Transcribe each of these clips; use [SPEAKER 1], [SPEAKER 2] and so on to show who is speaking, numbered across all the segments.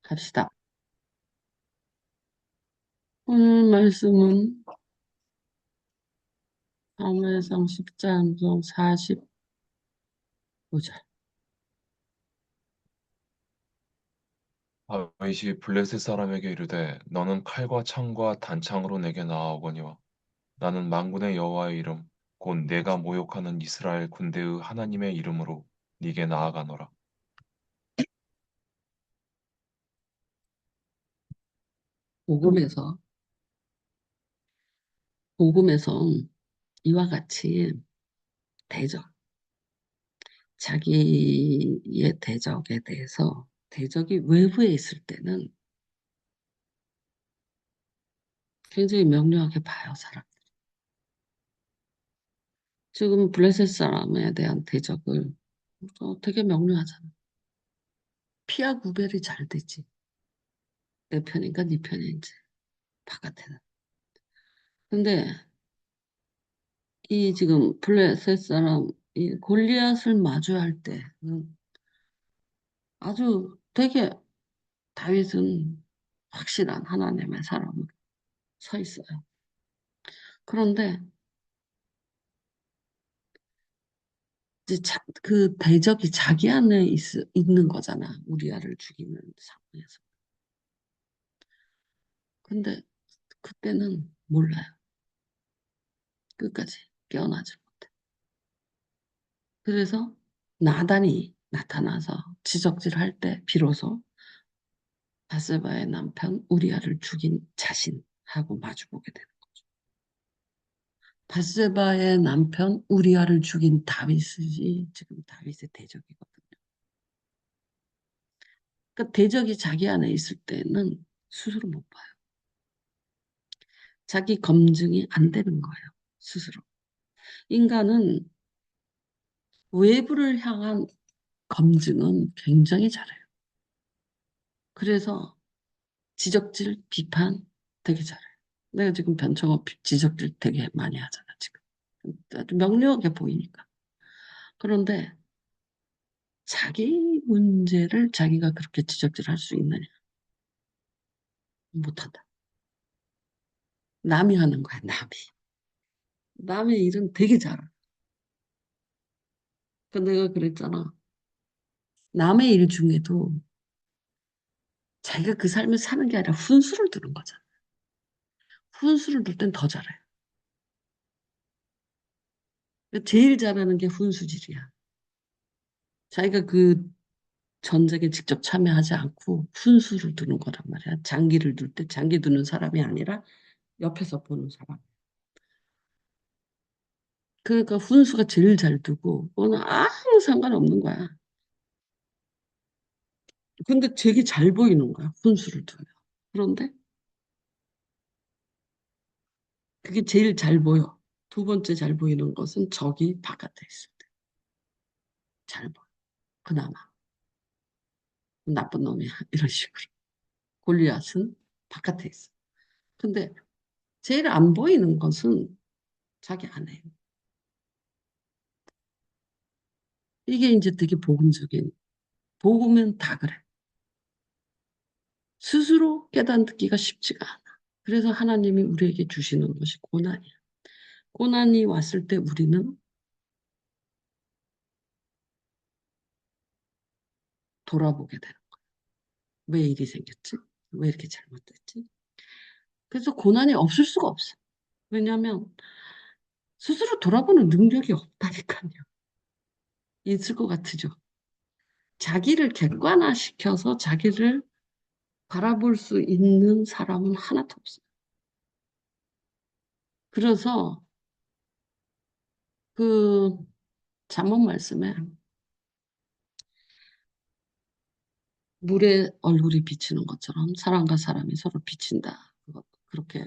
[SPEAKER 1] 갑시다. 오늘 말씀은 사무엘상 10장 45절.
[SPEAKER 2] 다윗이 블레셋 사람에게 이르되 너는 칼과 창과 단창으로 내게 나아오거니와 나는 만군의 여호와의 이름 곧 내가 모욕하는 이스라엘 군대의 하나님의 이름으로 네게 나아가노라.
[SPEAKER 1] 복음에서, 복음에서 이와 같이 대적, 자기의 대적에 대해서 대적이 외부에 있을 때는 굉장히 명료하게 봐요, 사람. 지금 블레셋 사람에 대한 대적을 되게 명료하잖아. 피하 구별이 잘 되지. 내 편인가 네 편인지 바깥에는. 근데 이 지금 블레셋 사람 이 골리앗을 마주할 때 아주 되게 다윗은 확실한 하나님의 사람으로 서 있어요. 그런데 이제 그 대적이 자기 안에 있는 거잖아. 우리아를 죽이는 상황에서. 근데 그때는 몰라요. 끝까지 깨어나지 못해. 그래서 나단이 나타나서 지적질할 때 비로소 바세바의 남편 우리아를 죽인 자신하고 마주보게 되는 거죠. 바세바의 남편 우리아를 죽인 다윗이 지금 다윗의 대적이거든요. 그러니까 대적이 자기 안에 있을 때는 스스로 못 봐요. 자기 검증이 안 되는 거예요. 스스로. 인간은 외부를 향한 검증은 굉장히 잘해요. 그래서 지적질, 비판 되게 잘해요. 내가 지금 변청업 지적질 되게 많이 하잖아, 지금. 아주 명료하게 보이니까. 그런데 자기 문제를 자기가 그렇게 지적질할 수 있느냐? 못한다. 남이 하는 거야, 남이. 남의 일은 되게 잘해. 그 내가 그랬잖아. 남의 일 중에도 자기가 그 삶을 사는 게 아니라 훈수를 두는 거잖아. 훈수를 둘 땐 더 잘해. 제일 잘하는 게 훈수질이야. 자기가 그 전쟁에 직접 참여하지 않고 훈수를 두는 거란 말이야. 장기를 둘 때 장기 두는 사람이 아니라 옆에서 보는 사람. 그러니까 훈수가 제일 잘 두고 그거는 아무 상관없는 거야. 근데 되게 잘 보이는 거야. 훈수를 두면. 그런데 그게 제일 잘 보여. 두 번째 잘 보이는 것은 적이 바깥에 있을 때. 잘 보여. 그나마. 나쁜 놈이야. 이런 식으로. 골리앗은 바깥에 있어. 근데 제일 안 보이는 것은 자기 안에. 이게 이제 되게 복음적인, 복음은 다 그래. 스스로 깨닫기가 쉽지가 않아. 그래서 하나님이 우리에게 주시는 것이 고난이야. 고난이 왔을 때 우리는 돌아보게 되는 거야. 왜 일이 생겼지? 왜 이렇게 잘못됐지? 그래서 고난이 없을 수가 없어. 왜냐하면 스스로 돌아보는 능력이 없다니까요. 있을 것 같으죠. 자기를 객관화시켜서 자기를 바라볼 수 있는 사람은 하나도 없어요. 그래서 그 잠언 말씀에 물에 얼굴이 비치는 것처럼 사람과 사람이 서로 비친다. 그렇게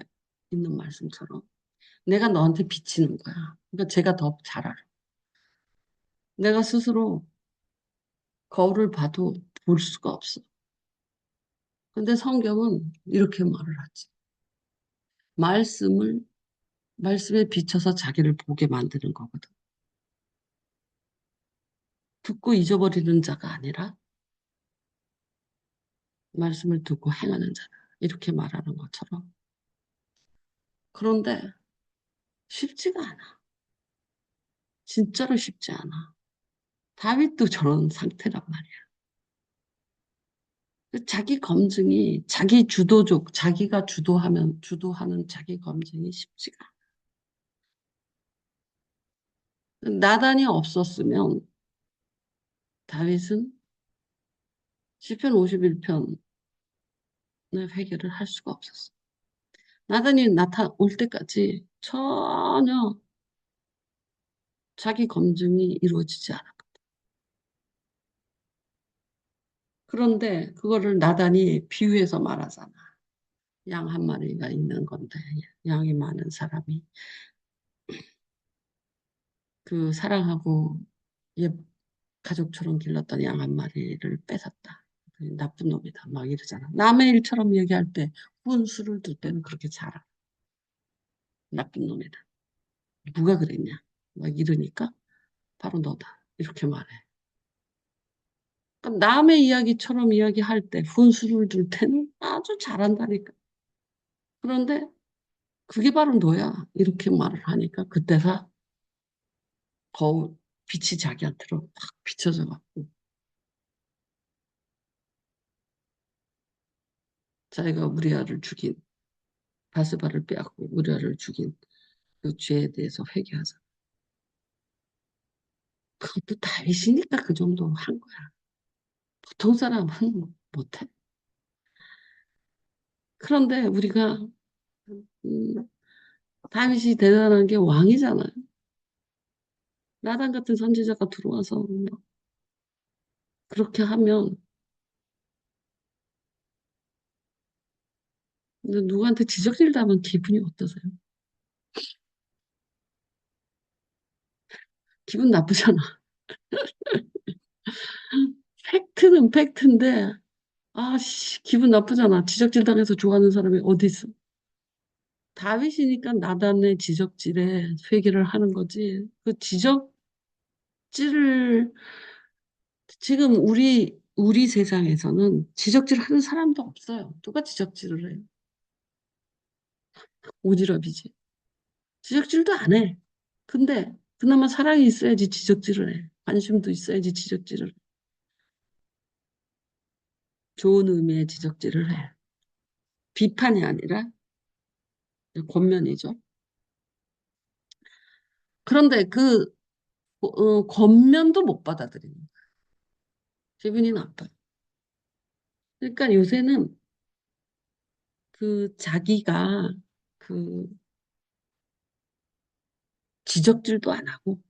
[SPEAKER 1] 있는 말씀처럼 내가 너한테 비치는 거야. 그러니까 제가 더 잘 알아. 내가 스스로 거울을 봐도 볼 수가 없어. 근데 성경은 이렇게 말을 하지. 말씀을 말씀에 비춰서 자기를 보게 만드는 거거든. 듣고 잊어버리는 자가 아니라 말씀을 듣고 행하는 자다. 이렇게 말하는 것처럼. 그런데 쉽지가 않아. 진짜로 쉽지 않아. 다윗도 저런 상태란 말이야. 자기 검증이 자기 주도적, 자기가 주도하는 자기 검증이 쉽지가 않아. 나단이 없었으면 다윗은 시편 51편의 회개를 할 수가 없었어. 나단이 나타올 때까지 전혀 자기 검증이 이루어지지 않아. 그런데 그거를 나단이 비유해서 말하잖아. 양 한 마리가 있는 건데, 양이 많은 사람이 그 사랑하고 예, 가족처럼 길렀던 양 한 마리를 뺏었다. 그 나쁜 놈이다. 막 이러잖아. 남의 일처럼 얘기할 때, 훈수를 둘 때는 그렇게 잘하. 나쁜 놈이다. 누가 그랬냐? 막 이러니까 바로 너다. 이렇게 말해. 그러니까 남의 이야기처럼 이야기할 때, 훈수를 둘 때는 아주 잘한다니까. 그런데 그게 바로 너야. 이렇게 말을 하니까 그때가 거울, 빛이 자기한테로 확 비춰져 갖고 자기가 우리아를 죽인, 바스바를 빼앗고 우리아를 죽인 그 죄에 대해서 회개하자. 그것도 다윗이니까 그 정도 한 거야. 보통 사람은 못해. 그런데 우리가 음, 다윗이 대단한 게 왕이잖아요. 나단 같은 선지자가 들어와서 막 그렇게 하면 누구한테 지적질 당하면 기분이 어떠세요? 기분 나쁘잖아. 팩트는 팩트인데 아씨 기분 나쁘잖아. 지적질 당해서 좋아하는 사람이 어디 있어? 다윗이니까 나단의 지적질에 회개를 하는 거지. 그 지적질을 지금 우리 세상에서는 지적질 하는 사람도 없어요. 누가 지적질을 해요? 오지랖이지. 지적질도 안 해. 근데 그나마 사랑이 있어야지 지적질을 해. 관심도 있어야지 지적질을 해. 좋은 의미의 지적질을 해. 비판이 아니라 권면이죠. 그런데 그 권면도 못 받아들이는 거야. 기분이 나빠. 그러니까 요새는 그 자기가 그 지적질도 안 하고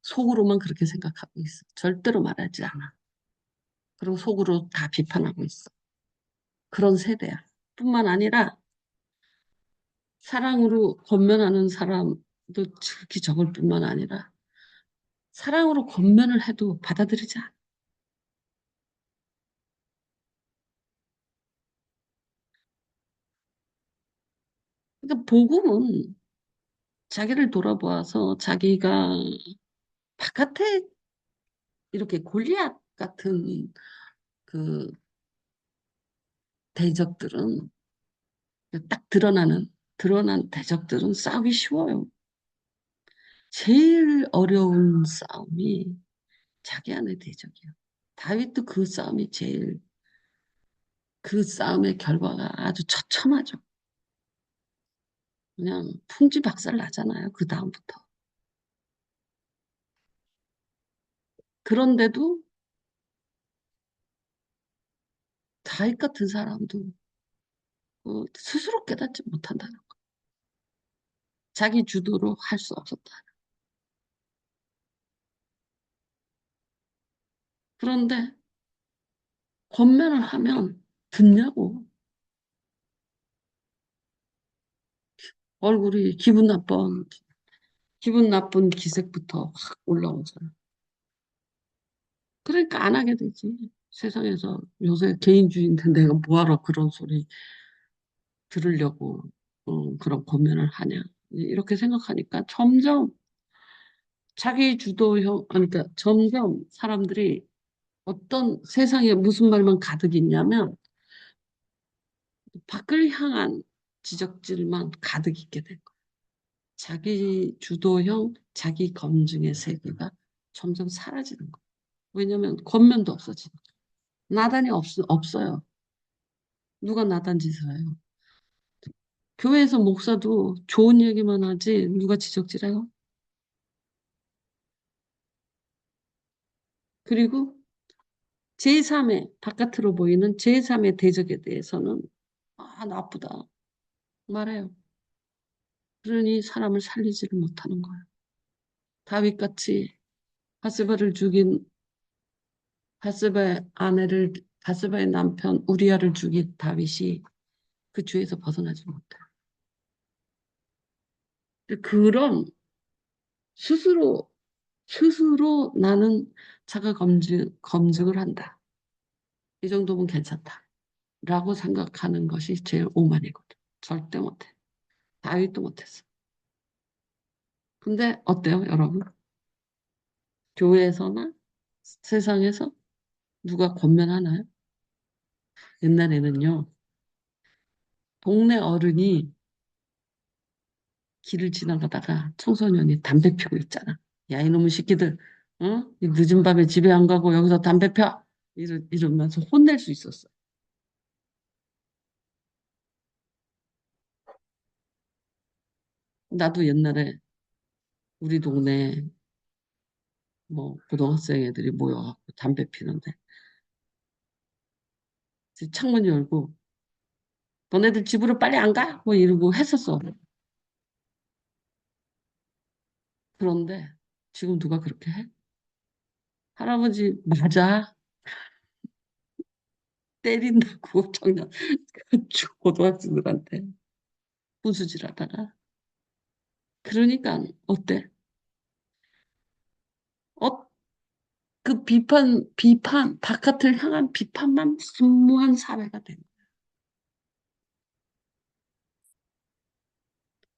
[SPEAKER 1] 속으로만 그렇게 생각하고 있어. 절대로 말하지 않아. 그리고 속으로 다 비판하고 있어. 그런 세대야. 뿐만 아니라 사랑으로 권면하는 사람도 극히 적을 뿐만 아니라 사랑으로 권면을 해도 받아들이지 않아. 그러니까 복음은 자기를 돌아보아서 자기가 바깥에 이렇게 골리앗 같은 그 대적들은 딱 드러난 대적들은 싸우기 쉬워요. 제일 어려운 싸움이 자기 안의 대적이에요. 다윗도 그 싸움이 제일 그 싸움의 결과가 아주 처참하죠. 그냥 풍지박살 나잖아요. 그 다음부터. 그런데도 다윗 같은 사람도 스스로 깨닫지 못한다는 거. 자기 주도로 할 수 없었다. 그런데 권면을 하면 듣냐고. 얼굴이 기분 나쁜 기색부터 확 올라오잖아. 그러니까 안 하게 되지. 세상에서 요새 개인주의인데 내가 뭐하러 그런 소리 들으려고 그런 고민을 하냐. 이렇게 생각하니까 점점 자기 주도형, 그러니까 점점 사람들이 어떤 세상에 무슨 말만 가득 있냐면 밖을 향한 지적질만 가득 있게 된 거예요. 자기 주도형, 자기 검증의 세계가 점점 사라지는 거예요. 왜냐하면 권면도 없어지니까. 나단이 없어요. 누가 나단 짓을 해요? 교회에서 목사도 좋은 얘기만 하지 누가 지적질해요? 그리고 제3의 바깥으로 보이는 제3의 대적에 대해서는 나쁘다 말해요. 그러니 사람을 살리지를 못하는 거예요. 다윗같이 바세바를 죽인 바세바의 아내를 바세바의 남편 우리아를 죽인 다윗이 그 죄에서 벗어나지 못해요. 그런 스스로 나는 자가 검증을 한다. 이 정도면 괜찮다. 라고 생각하는 것이 제일 오만이거든. 절대 못해. 다윗도 못했어. 근데 어때요, 여러분? 교회에서나 세상에서 누가 권면하나요? 옛날에는요, 동네 어른이 길을 지나가다가 청소년이 담배 피고 있잖아. 야, 이놈의 새끼들, 어? 이 늦은 밤에 집에 안 가고 여기서 담배 펴! 이러면서 혼낼 수 있었어. 나도 옛날에 우리 동네 뭐 고등학생 애들이 모여갖고 담배 피는데 창문 열고 너네들 집으로 빨리 안 가? 뭐 이러고 했었어. 그런데 지금 누가 그렇게 해? 할아버지 맞아. 때린다고 청년 고등학생들한테 분수질하다가 그러니까 어때? 어, 그 비판 바깥을 향한 비판만 순무한 사회가 된 거야.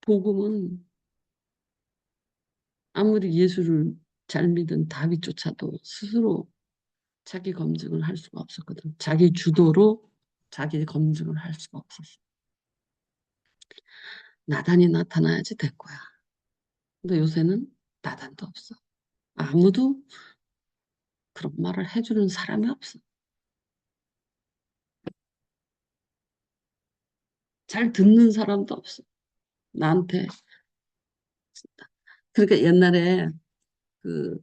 [SPEAKER 1] 복음은 아무리 예수를 잘 믿은 다윗조차도 스스로 자기 검증을 할 수가 없었거든. 자기 주도로 자기 검증을 할 수가 없었어. 나단이 나타나야지 될 거야. 근데 요새는 나단도 없어. 아무도 그런 말을 해주는 사람이 없어. 잘 듣는 사람도 없어. 나한테. 그러니까 옛날에 그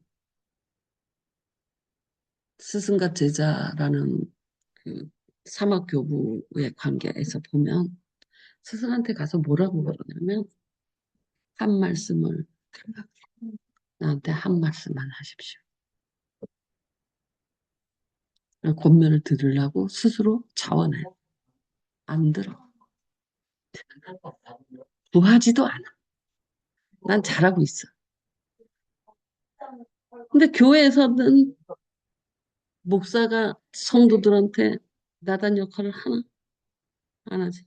[SPEAKER 1] 스승과 제자라는 그 사막교부의 관계에서 보면 스승한테 가서 뭐라고 그러냐면 한 말씀을 들으라고. 나한테 한 말씀만 하십시오. 권면을 들으려고 스스로 자원해. 안 들어. 구하지도 않아. 난 잘하고 있어. 근데 교회에서는 목사가 성도들한테 나단 역할을 하나? 안 하지.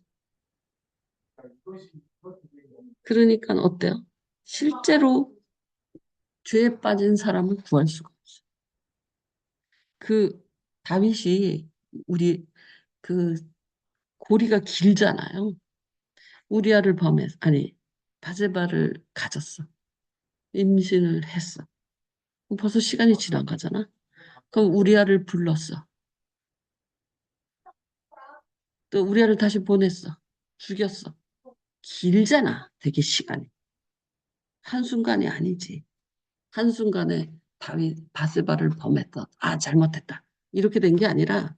[SPEAKER 1] 그러니까 어때요? 실제로 죄에 빠진 사람을 구할 수가 없어. 그 다윗이 우리 그 고리가 길잖아요. 우리아를 범했 아니 바세바를 가졌어. 임신을 했어. 벌써 시간이 지난 거잖아. 그럼 우리아를 불렀어. 또 우리아를 다시 보냈어. 죽였어. 길잖아. 되게 시간이. 한순간이 아니지. 한순간에 다윗 바세바를 범했다. 잘못했다. 이렇게 된 게 아니라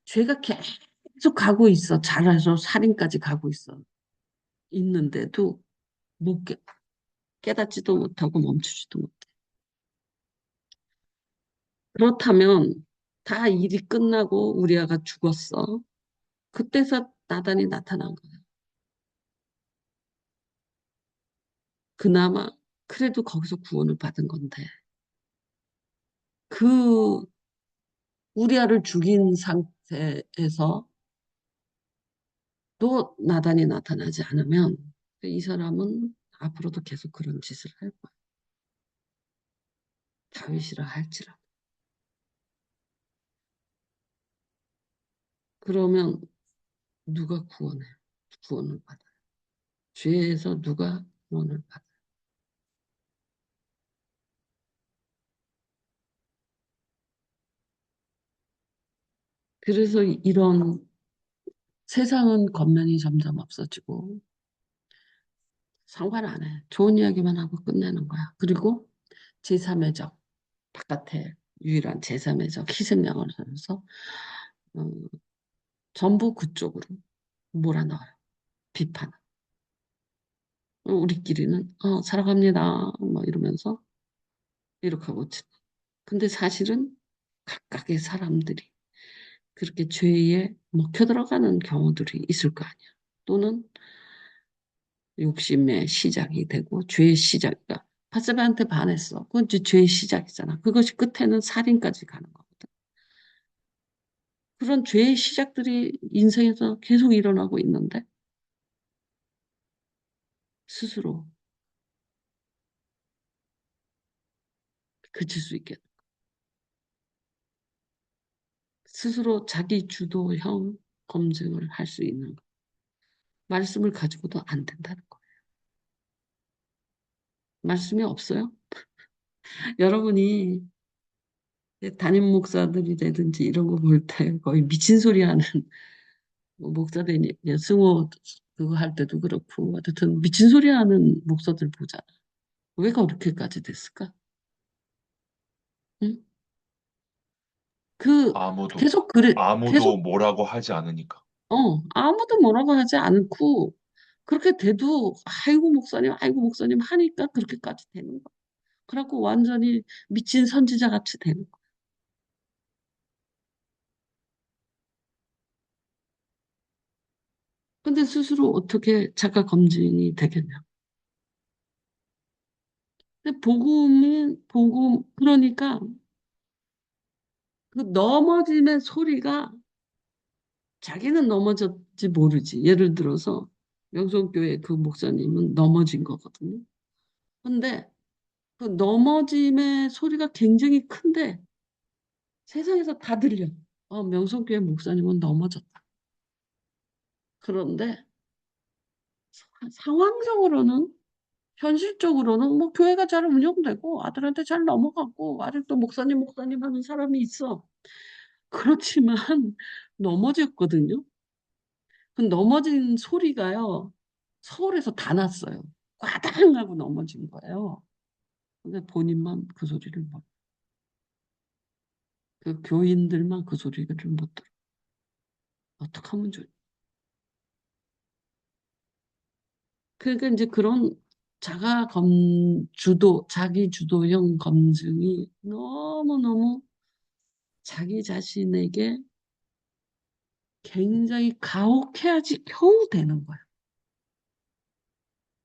[SPEAKER 1] 죄가 계속 가고 있어. 잘해서 살인까지 가고 있어. 있는데도 못 깨닫지도 못하고 멈추지도 못해. 그렇다면 다 일이 끝나고 우리아가 죽었어. 그때서 나단이 나타난 거야. 그나마 그래도 거기서 구원을 받은 건데 그 우리아를 죽인 상태에서 또 나단이 나타나지 않으면 이 사람은 앞으로도 계속 그런 짓을 할 거야. 다윗이라 할지라도. 그러면 누가 구원을 받아? 죄에서 누가 구원을 받아? 그래서 이런 세상은 겉면이 점점 없어지고 상관 안 해. 좋은 이야기만 하고 끝내는 거야. 그리고 제3의적, 바깥에 유일한 제3의적 희생양을 하면서 어, 전부 그쪽으로 몰아넣어요. 비판. 우리끼리는 사랑합니다. 뭐 이러면서 이렇게 하고 근데 사실은 각각의 사람들이 그렇게 죄에 먹혀 들어가는 경우들이 있을 거 아니야. 또는 욕심의 시작이 되고 죄의 시작이다. 바세바한테 반했어. 그건 이제 죄의 시작이잖아. 그것이 끝에는 살인까지 가는 거거든. 그런 죄의 시작들이 인생에서 계속 일어나고 있는데 스스로 그칠 수 있게 스스로 자기 주도형 검증을 할 수 있는 거. 말씀을 가지고도 안 된다는 거. 말씀이 없어요? 여러분이 담임 목사들이라든지 이런 거 볼 때 거의 미친 소리 하는 뭐 목사들이 승호 그거 할 때도 그렇고 하여튼 미친 소리 하는 목사들 보잖아. 왜 그렇게까지 됐을까? 응? 그
[SPEAKER 2] 아무도,
[SPEAKER 1] 계속 그래
[SPEAKER 2] 아무도
[SPEAKER 1] 계속
[SPEAKER 2] 뭐라고 하지 않으니까.
[SPEAKER 1] 아무도 뭐라고 하지 않고 그렇게 돼도 아이고 목사님 하니까 그렇게까지 되는 거야. 그래갖고 완전히 미친 선지자 같이 되는 거야. 근데 스스로 어떻게 자가 검증이 되겠냐? 근데 그러니까 그 넘어짐의 소리가 자기는 넘어졌지 모르지. 예를 들어서 명성교회 그 목사님은 넘어진 거거든요. 근데 그 넘어짐의 소리가 굉장히 큰데 세상에서 다 들려. 명성교회 목사님은 넘어졌다. 그런데 상황적으로는 현실적으로는 뭐 교회가 잘 운영되고 아들한테 잘 넘어가고 아직도 목사님 하는 사람이 있어. 그렇지만 넘어졌거든요. 그 넘어진 소리가요. 서울에서 다 났어요. 꽈당 하고 넘어진 거예요. 근데 본인만 그 소리를 못, 그 교인들만 그 소리를 못 들어. 어떻게 하면 좋 그러니까 이제 그런 자기 주도형 검증이 너무너무 자기 자신에게 굉장히 가혹해야지 겨우 되는 거야.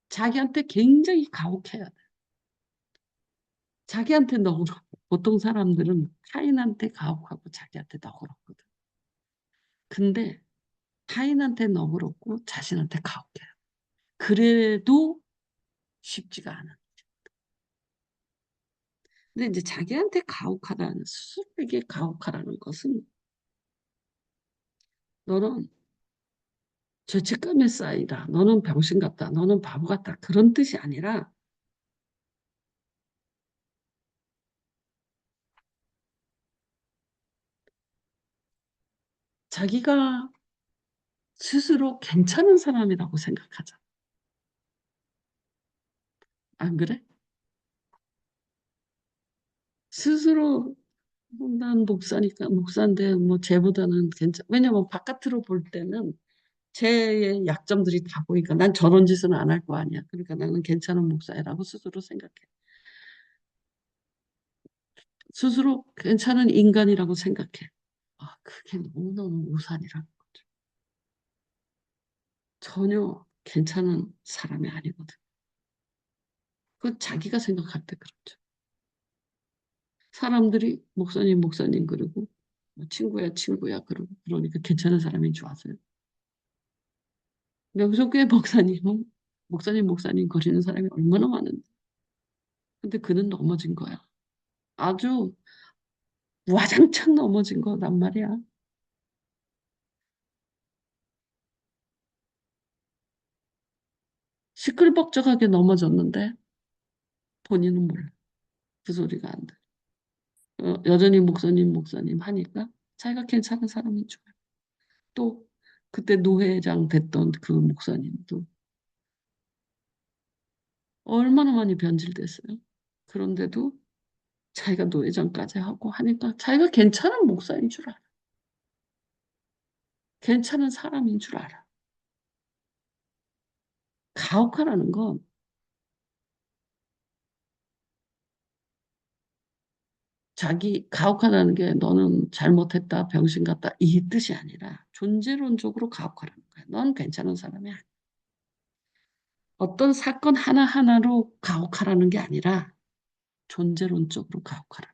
[SPEAKER 1] 자기한테 굉장히 가혹해야 돼. 자기한테 너그러 보통 사람들은 타인한테 가혹하고 자기한테 너그럽거든. 근데 타인한테 너그럽고 자신한테 가혹해. 그래도 쉽지가 않아. 근데 이제 자기한테 스스로에게 가혹하라는 것은 너는 죄책감에 쌓이다. 너는 병신 같다. 너는 바보 같다. 그런 뜻이 아니라 자기가 스스로 괜찮은 사람이라고 생각하자. 안 그래? 스스로 난 목사인데 뭐 쟤보다는 괜찮. 왜냐면 바깥으로 볼 때는 쟤의 약점들이 다 보니까 난 저런 짓은 안 할 거 아니야. 그러니까 나는 괜찮은 목사라고 스스로 생각해. 스스로 괜찮은 인간이라고 생각해. 그게 너무너무 우산이라는 거죠. 전혀 괜찮은 사람이 아니거든. 그 자기가 생각할 때 그렇죠. 사람들이 목사님 그러고 뭐 친구야 그러고 그러니까 괜찮은 사람인 줄 아세요? 명석교회 목사님 거리는 사람이 얼마나 많은데. 근데 그는 넘어진 거야. 아주 와장창 넘어진 거란 말이야. 시끌벅적하게 넘어졌는데 본인은 몰라. 그 소리가 안 돼. 여전히 목사님, 목사님 하니까 자기가 괜찮은 사람인 줄 알아. 또 그때 노회장 됐던 그 목사님도 얼마나 많이 변질됐어요. 그런데도 자기가 노회장까지 하고 하니까 자기가 괜찮은 목사인 줄 알아. 괜찮은 사람인 줄 알아. 가혹하라는 건 자기 가혹하다는 게 너는 잘못했다, 병신 같다 이 뜻이 아니라 존재론적으로 가혹하라는 거야. 넌 괜찮은 사람이야. 어떤 사건 하나하나로 가혹하라는 게 아니라 존재론적으로 가혹하라.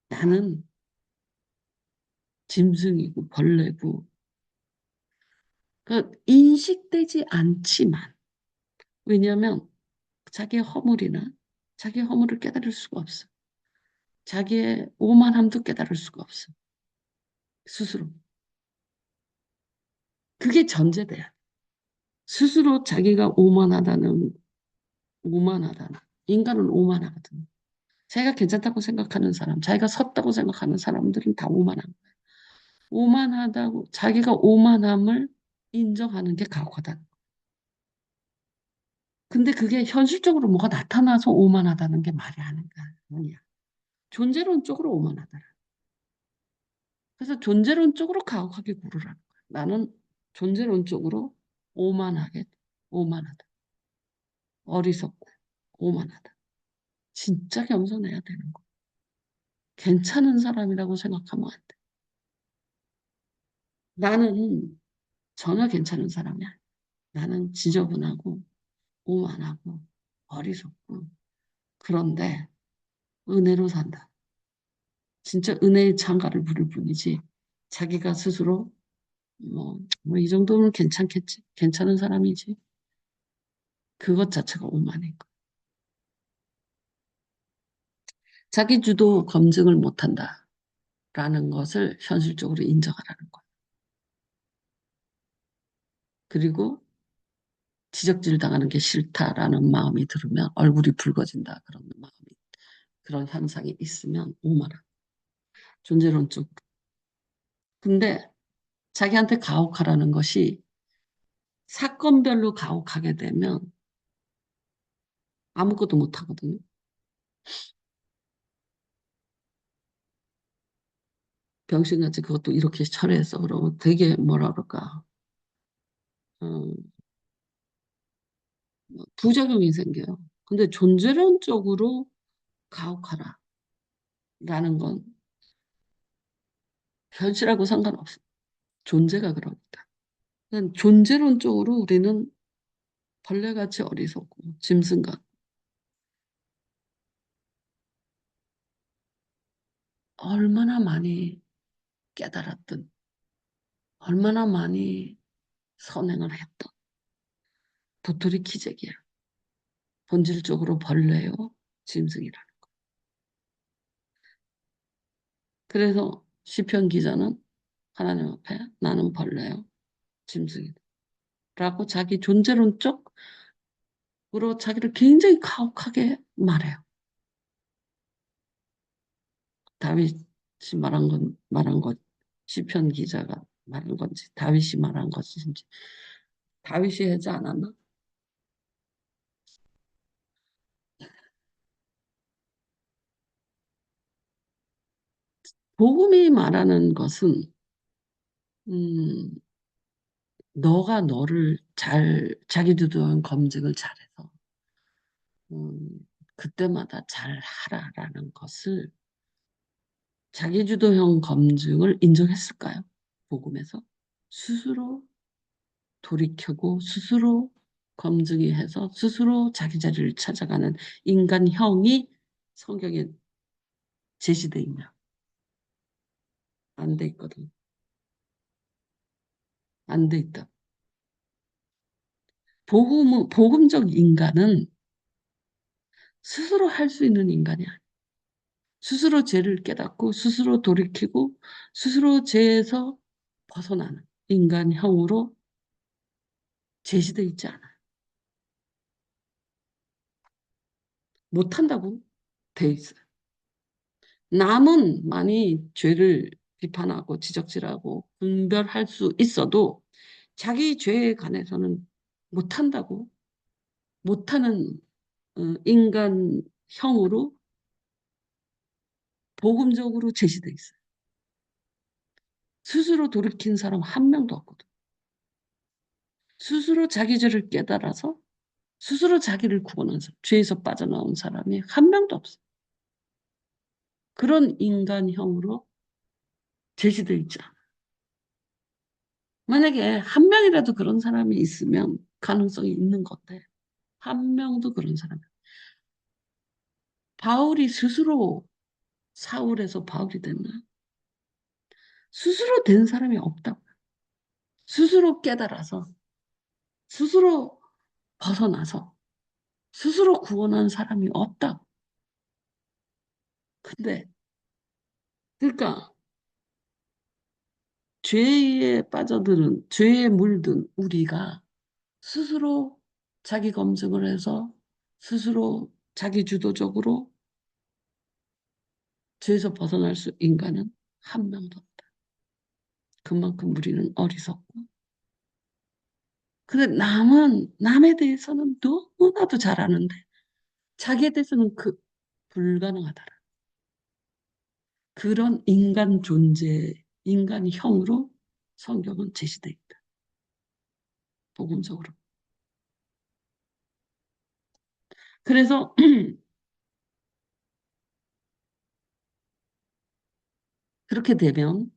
[SPEAKER 1] 나는 짐승이고 벌레고 그 인식되지 않지만 왜냐하면 자기의 허물이나 자기의 허물을 깨달을 수가 없어. 자기의 오만함도 깨달을 수가 없어. 스스로. 그게 전제돼야. 스스로 자기가 오만하다는. 인간은 오만하거든. 자기가 괜찮다고 생각하는 사람, 자기가 섰다고 생각하는 사람들은 다 오만한 거야. 오만하다고, 자기가 오만함을 인정하는 게 가혹하다. 근데 그게 현실적으로 뭐가 나타나서 오만하다는 게 말이 아닌가. 아니야. 존재론적으로 오만하더라. 그래서 존재론적으로 가혹하게 구르라는 거야. 나는 존재론적으로 오만하게, 오만하다. 어리석고, 오만하다. 진짜 겸손해야 되는 거. 괜찮은 사람이라고 생각하면 안 돼. 나는 전혀 괜찮은 사람이야. 나는 지저분하고, 오만하고, 어리석고, 그런데 은혜로 산다. 진짜 은혜의 창가를 부를 뿐이지. 자기가 스스로 이 정도면 괜찮겠지. 괜찮은 사람이지. 그것 자체가 오만인 거. 자기 주도 검증을 못한다라는 것을 현실적으로 인정하라는 거야. 그리고 지적질 당하는 게 싫다라는 마음이 들으면 얼굴이 붉어진다. 그런 현상이 있으면 오만한 존재론적. 근데 자기한테 가혹하라는 것이 사건별로 가혹하게 되면 아무것도 못하거든요. 병신같이 그것도 이렇게 철회해서 그러고 되게 뭐라 그럴까. 어, 부작용이 생겨요. 근데 존재론적으로 가혹하라라는 건 현실하고 상관없어. 존재가 그러니까. 존재론적으로 우리는 벌레같이 어리석고 짐승 같고 얼마나 많이 깨달았든 얼마나 많이 선행을 했던 도토리 키재기야. 본질적으로 벌레요, 짐승이라. 그래서 시편 기자는 하나님 앞에 나는 벌레요, 짐승이다. 라고 자기 존재론적으로 자기를 굉장히 가혹하게 말해요. 다윗이 말한 것, 시편 기자가 말한 건지, 다윗이 말한 것인지, 다윗이 하지 않았나? 복음이 말하는 것은, 음, 너가 너를 자기주도한 검증을 잘해서, 그때마다 잘 하라라는 것을 자기주도형 검증을 인정했을까요? 복음에서? 스스로 돌이켜고 스스로 검증이 해서 스스로 자기 자리를 찾아가는 인간형이 성경에 제시되어 있냐? 안 돼 있거든. 안 돼 있다. 복음적 인간은 스스로 할 수 있는 인간이 아니야. 스스로 죄를 깨닫고 스스로 돌이키고 스스로 죄에서 벗어나는 인간형으로 제시돼 있지 않아요. 못한다고 돼 있어요. 남은 많이 죄를 비판하고 지적질하고 분별할 수 있어도 자기 죄에 관해서는 못한다고, 못하는 인간형으로 복음적으로 제시돼 있어요. 스스로 돌이킨 사람 한 명도 없거든. 스스로 자기 죄를 깨달아서 스스로 자기를 구원한 사람, 죄에서 빠져나온 사람이 한 명도 없어요. 그런 인간형으로 제시돼 있죠. 만약에 한 명이라도 그런 사람이 있으면 가능성이 있는 건데, 한 명도 그런 사람이. 바울이 스스로 사울에서 바울이 됐나? 스스로 된 사람이 없다고. 스스로 깨달아서, 스스로 벗어나서, 스스로 구원한 사람이 없다고. 근데, 그러니까, 죄에 빠져드는, 죄에 물든 우리가 스스로 자기 검증을 해서, 스스로 자기 주도적으로 죄에서 벗어날 수 인간은 한 명도 없다. 그만큼 우리는 어리석고. 근데 남에 대해서는 너무나도 잘 아는데, 자기에 대해서는 불가능하더라. 그런 인간 존재, 인간형으로 성경은 제시되어 있다. 복음적으로. 그래서 그렇게 되면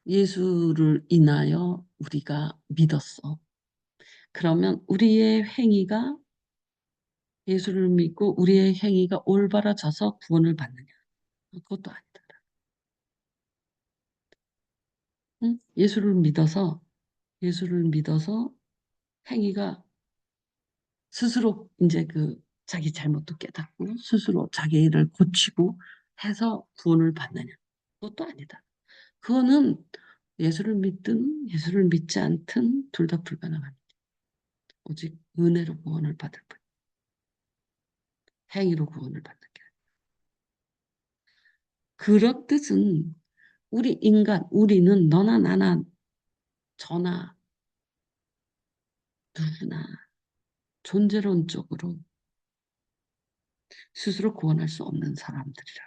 [SPEAKER 1] 예수를 인하여 우리가 믿었어. 그러면 우리의 행위가 예수를 믿고 우리의 행위가 올바라져서 구원을 받느냐? 그것도 아니다. 응? 예수를 믿어서 행위가 스스로 이제 자기 잘못도 깨닫고 스스로 자기 일을 고치고 해서 구원을 받느냐? 그것도 아니다. 그거는 예수를 믿든 예수를 믿지 않든 둘 다 불가능합니다. 오직 은혜로 구원을 받을 뿐. 행위로 구원을 받는 게 아니라. 그런 뜻은 우리는 너나 나나 저나 누구나 존재론적으로 스스로 구원할 수 없는 사람들이라.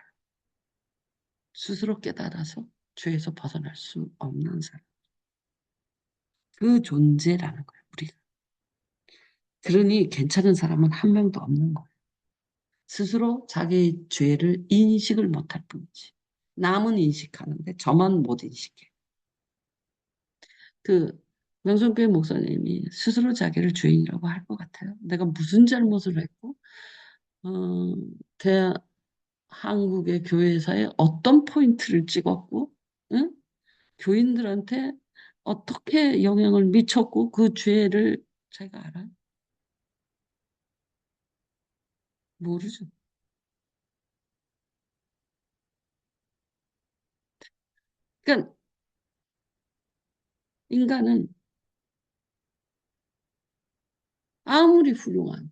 [SPEAKER 1] 스스로 깨달아서 죄에서 벗어날 수 없는 사람. 그 존재라는 거예요, 우리가. 그러니 괜찮은 사람은 한 명도 없는 거예요. 스스로 자기 죄를 인식을 못할 뿐이지. 남은 인식하는데 저만 못 인식해. 그 명성교회 목사님이 스스로 자기를 죄인이라고 할 것 같아요. 내가 무슨 잘못을 했고, 어, 대 한국의 교회사에 어떤 포인트를 찍었고, 응? 교인들한테 어떻게 영향을 미쳤고 그 죄를 제가 알아요? 모르죠. 그러니까 인간은 아무리 훌륭한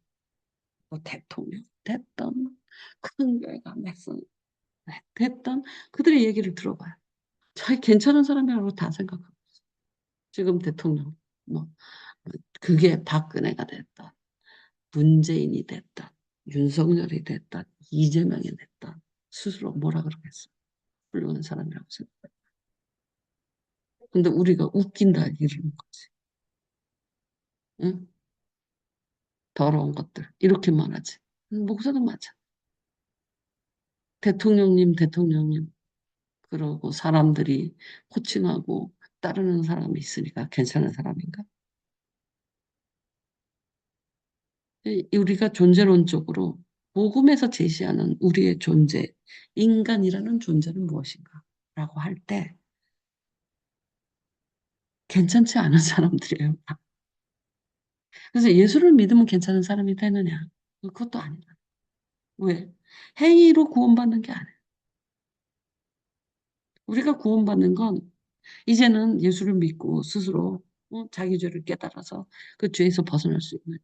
[SPEAKER 1] 뭐 대통령 됐던 큰 교회가 맥선 됐던 그들의 얘기를 들어봐요. 자기 괜찮은 사람이라고 다 생각하고 지금 대통령 뭐 그게 박근혜가 됐다 문재인이 됐다 윤석열이 됐다 이재명이 됐다 스스로 뭐라 그러겠어 훌륭한 사람이라고 생각해. 근데 우리가 웃긴다 이러는 거지. 응? 더러운 것들 이렇게만 하지. 목사도 맞아. 대통령님 그러고 사람들이 호칭하고 따르는 사람이 있으니까 괜찮은 사람인가? 우리가 존재론적으로 복음에서 제시하는 우리의 존재, 인간이라는 존재는 무엇인가? 라고 할 때 괜찮지 않은 사람들이에요. 그래서 예수를 믿으면 괜찮은 사람이 되느냐? 그것도 아니다. 왜? 행위로 구원받는 게 아니에요. 우리가 구원받는 건 이제는 예수를 믿고 스스로 자기 죄를 깨달아서 그 죄에서 벗어날 수 있는.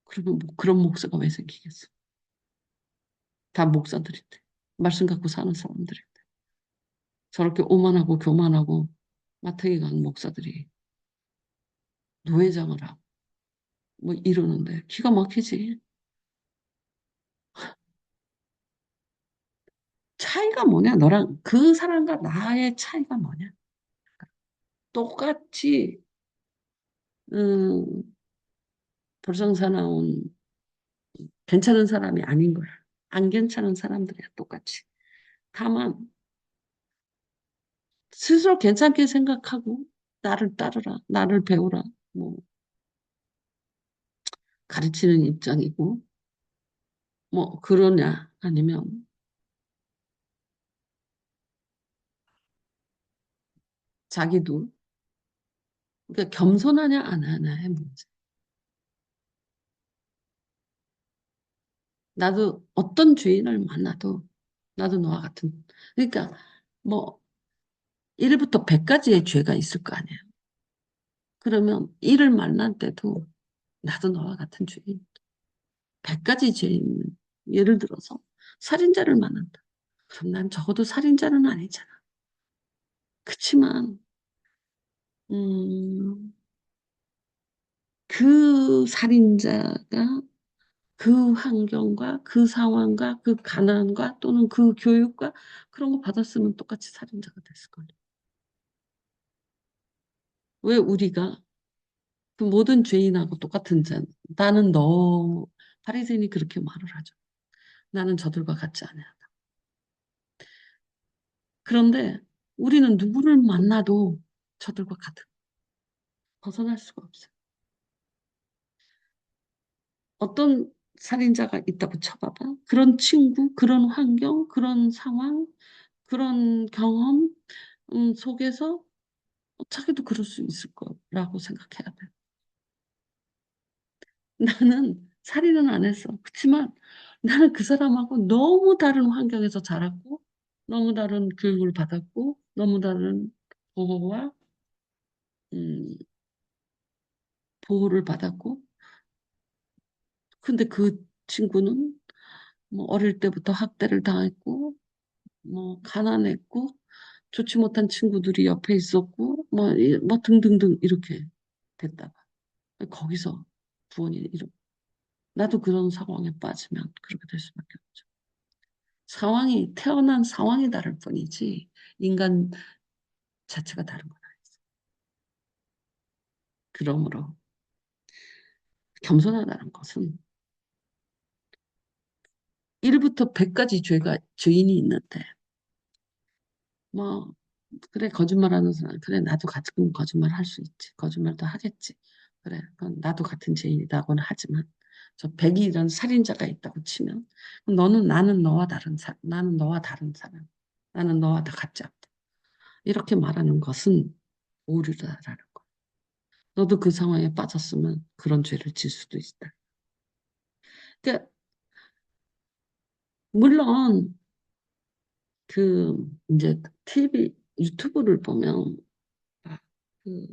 [SPEAKER 1] 그러면 뭐 그런 목사가 왜 생기겠어? 다 목사들인데. 말씀 갖고 사는 사람들인데. 저렇게 오만하고 교만하고 마탱이 간 목사들이 노회장을 하고 뭐 이러는데 기가 막히지. 차이가 뭐냐? 너랑 그 사람과 나의 차이가 뭐냐? 똑같이 음, 불성사 나온 괜찮은 사람이 아닌 거야. 안 괜찮은 사람들이야, 똑같이. 다만 스스로 괜찮게 생각하고 나를 따르라, 나를 배우라, 뭐 가르치는 입장이고 뭐 그러냐 아니면 자기도 그러니까 겸손하냐 안 하냐의 문제. 나도 어떤 죄인을 만나도 나도 너와 같은 그러니까 뭐 1부터 100까지의 죄가 있을 거 아니에요. 그러면 1을 만날 때도 나도 너와 같은 죄인 100가지 죄인 예를 들어서 살인자를 만난다. 그럼 난 적어도 살인자는 아니잖아. 그치만 음, 그 살인자가 그 환경과 그 상황과 그 가난과 또는 그 교육과 그런 거 받았으면 똑같이 살인자가 됐을 거예요. 왜 우리가 그 모든 죄인하고 똑같은 자, 나는 너, 바리새인이 그렇게 말을 하죠. 나는 저들과 같지 않아. 그런데 우리는 누구를 만나도 저들과 같은 벗어날 수가 없어요. 어떤 살인자가 있다고 쳐봐봐. 그런 친구, 그런 환경, 그런 상황, 그런 경험 속에서 자기도 그럴 수 있을 거라고 생각해야 돼. 나는 살인은 안 했어. 그렇지만 나는 그 사람하고 너무 다른 환경에서 자랐고, 너무 다른 교육을 받았고, 너무 다른 보호와 음, 보호를 받았고, 근데 그 친구는 뭐 어릴 때부터 학대를 당했고, 뭐 가난했고, 좋지 못한 친구들이 옆에 있었고, 뭐 등등등 이렇게 됐다가 거기서 구원이 나도 그런 상황에 빠지면 그렇게 될 수밖에 없죠. 상황이 태어난 상황이 다를 뿐이지 인간 자체가 다른 건 아니죠. 그러므로 겸손하다는 것은 1부터 100까지 죄인이 있는데 뭐 그래 거짓말하는 사람 그래 나도 가끔 거짓말 할 수 있지 거짓말도 하겠지 그래 그건 나도 같은 죄인이다고는 하지만 저 100이라는 살인자가 있다고 치면 너는 나는 너와 다른 사람 나는 너와 다 같지 않다 이렇게 말하는 것은 오류다라는 거 너도 그 상황에 빠졌으면 그런 죄를 질 수도 있다 그러니까 물론 그 이제 유튜브를 보면 막 그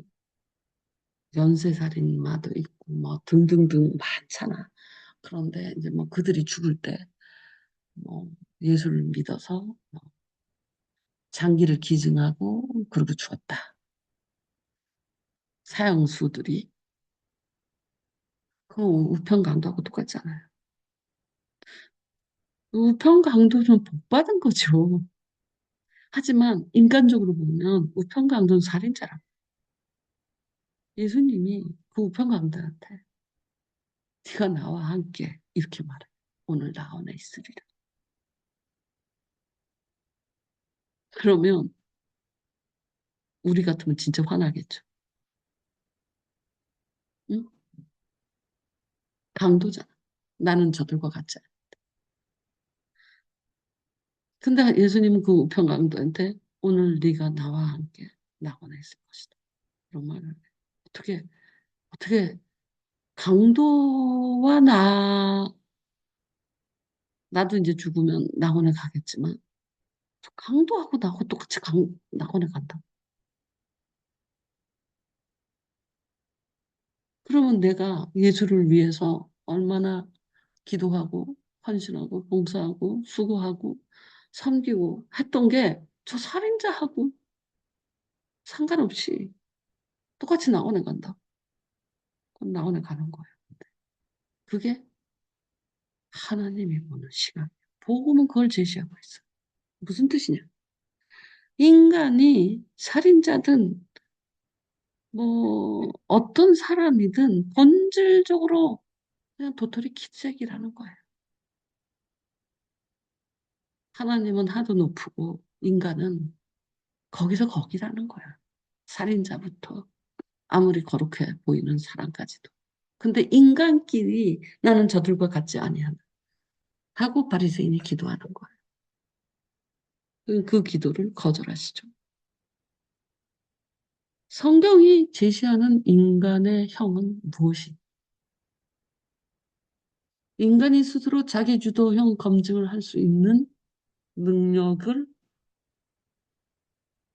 [SPEAKER 1] 연쇄살인마도 있고 뭐 등등등 많잖아. 그런데 이제 뭐 그들이 죽을 때 뭐 예수를 믿어서 뭐 장기를 기증하고 그러고 죽었다. 사형수들이 그 우편 강도하고 똑같잖아요. 우편 강도는 복 받은 거죠. 하지만 인간적으로 보면 우편 강도는 살인자라. 예수님이 그 우편 강도한테 네가 나와 함께 이렇게 말해. 오늘 나 안에 있으리라. 그러면 우리 같으면 진짜 화나겠죠. 응? 강도잖아. 나는 저들과 같지 않아. 근데 예수님은 그 우편 강도한테 오늘 네가 나와 함께 낙원에 있을 것이다. 그런 말을 해. 어떻게 어떻게 강도와 나도 이제 죽으면 낙원에 가겠지만 강도하고 나하고 똑같이 낙원에 간다. 그러면 내가 예수를 위해서 얼마나 기도하고 헌신하고 봉사하고 수고하고 섬기고 했던 게 저 살인자하고 상관없이 똑같이 나원에 간다. 그럼 나원에 가는 거예요. 그게 하나님이 보는 시각. 복음은 그걸 제시하고 있어. 무슨 뜻이냐? 인간이 살인자든 뭐 어떤 사람이든 본질적으로 그냥 도토리 키재기라는 거예요. 하나님은 하도 높고 인간은 거기서 거기라는 거야. 살인자부터 아무리 거룩해 보이는 사람까지도. 근데 인간끼리 나는 저들과 같지 아니하다 하고 바리새인이 기도하는 거예요. 그 기도를 거절하시죠. 성경이 제시하는 인간의 형은 무엇이? 인간이 스스로 자기 주도형 검증을 할 수 있는 능력을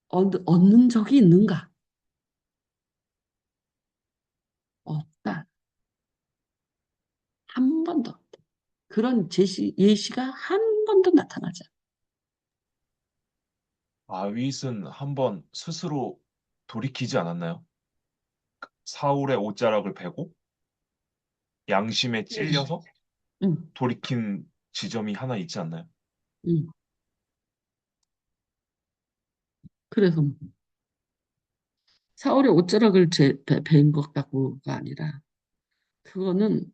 [SPEAKER 1] 얻는 적이 있는가? 없다. 한 번도. 그런 예시가 한 번도 나타나지 않아.
[SPEAKER 2] 다윗은 한번 스스로 돌이키지 않았나요? 사울의 옷자락을 베고 양심에 찔려서
[SPEAKER 1] 응,
[SPEAKER 2] 돌이킨 지점이 하나 있지 않나요?
[SPEAKER 1] 응. 그래서 사울의 옷자락을 베인 것 같고가 아니라 그거는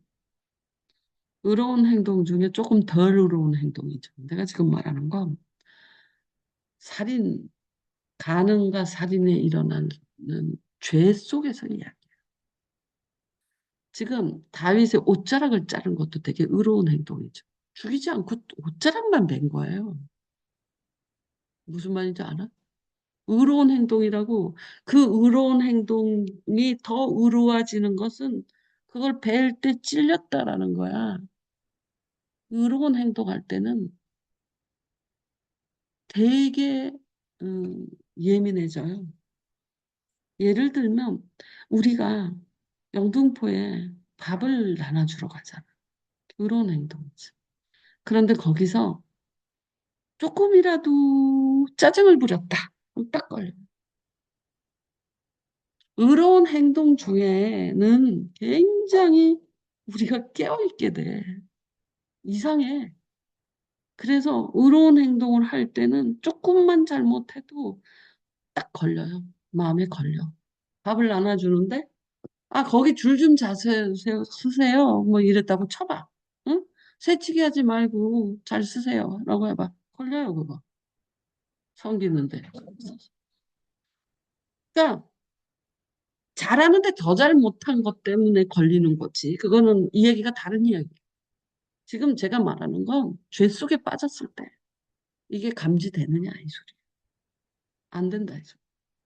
[SPEAKER 1] 의로운 행동 중에 조금 덜 의로운 행동이죠. 내가 지금 말하는 건 살인, 가늠과 살인에 일어나는 죄 속에서 이야기. 지금 다윗의 옷자락을 자른 것도 되게 의로운 행동이죠. 죽이지 않고 옷자락만 벤 거예요. 무슨 말인지 알아? 의로운 행동이라고 그 의로운 행동이 더 의로워지는 것은 그걸 벨 때 찔렸다라는 거야. 의로운 행동할 때는 되게 음, 예민해져요. 예를 들면 우리가 영등포에 밥을 나눠주러 가잖아. 의로운 행동이지. 그런데 거기서 조금이라도 짜증을 부렸다. 그럼 딱 걸려. 의로운 행동 중에는 굉장히 우리가 깨어있게 돼. 이상해. 그래서 의로운 행동을 할 때는 조금만 잘못해도 딱 걸려요. 마음에 걸려. 밥을 나눠주는데, 아, 거기 줄 좀 쓰세요. 뭐 이랬다고 쳐봐. 응? 새치기 하지 말고 잘 쓰세요. 라고 해봐. 걸려요, 그거. 섬기는데. 그러니까 잘하는데 더 잘 못한 것 때문에 걸리는 거지. 그거는 이 얘기가 다른 이야기야. 지금 제가 말하는 건 죄 속에 빠졌을 때 이게 감지되느냐 이 소리. 안 된다 이 소리.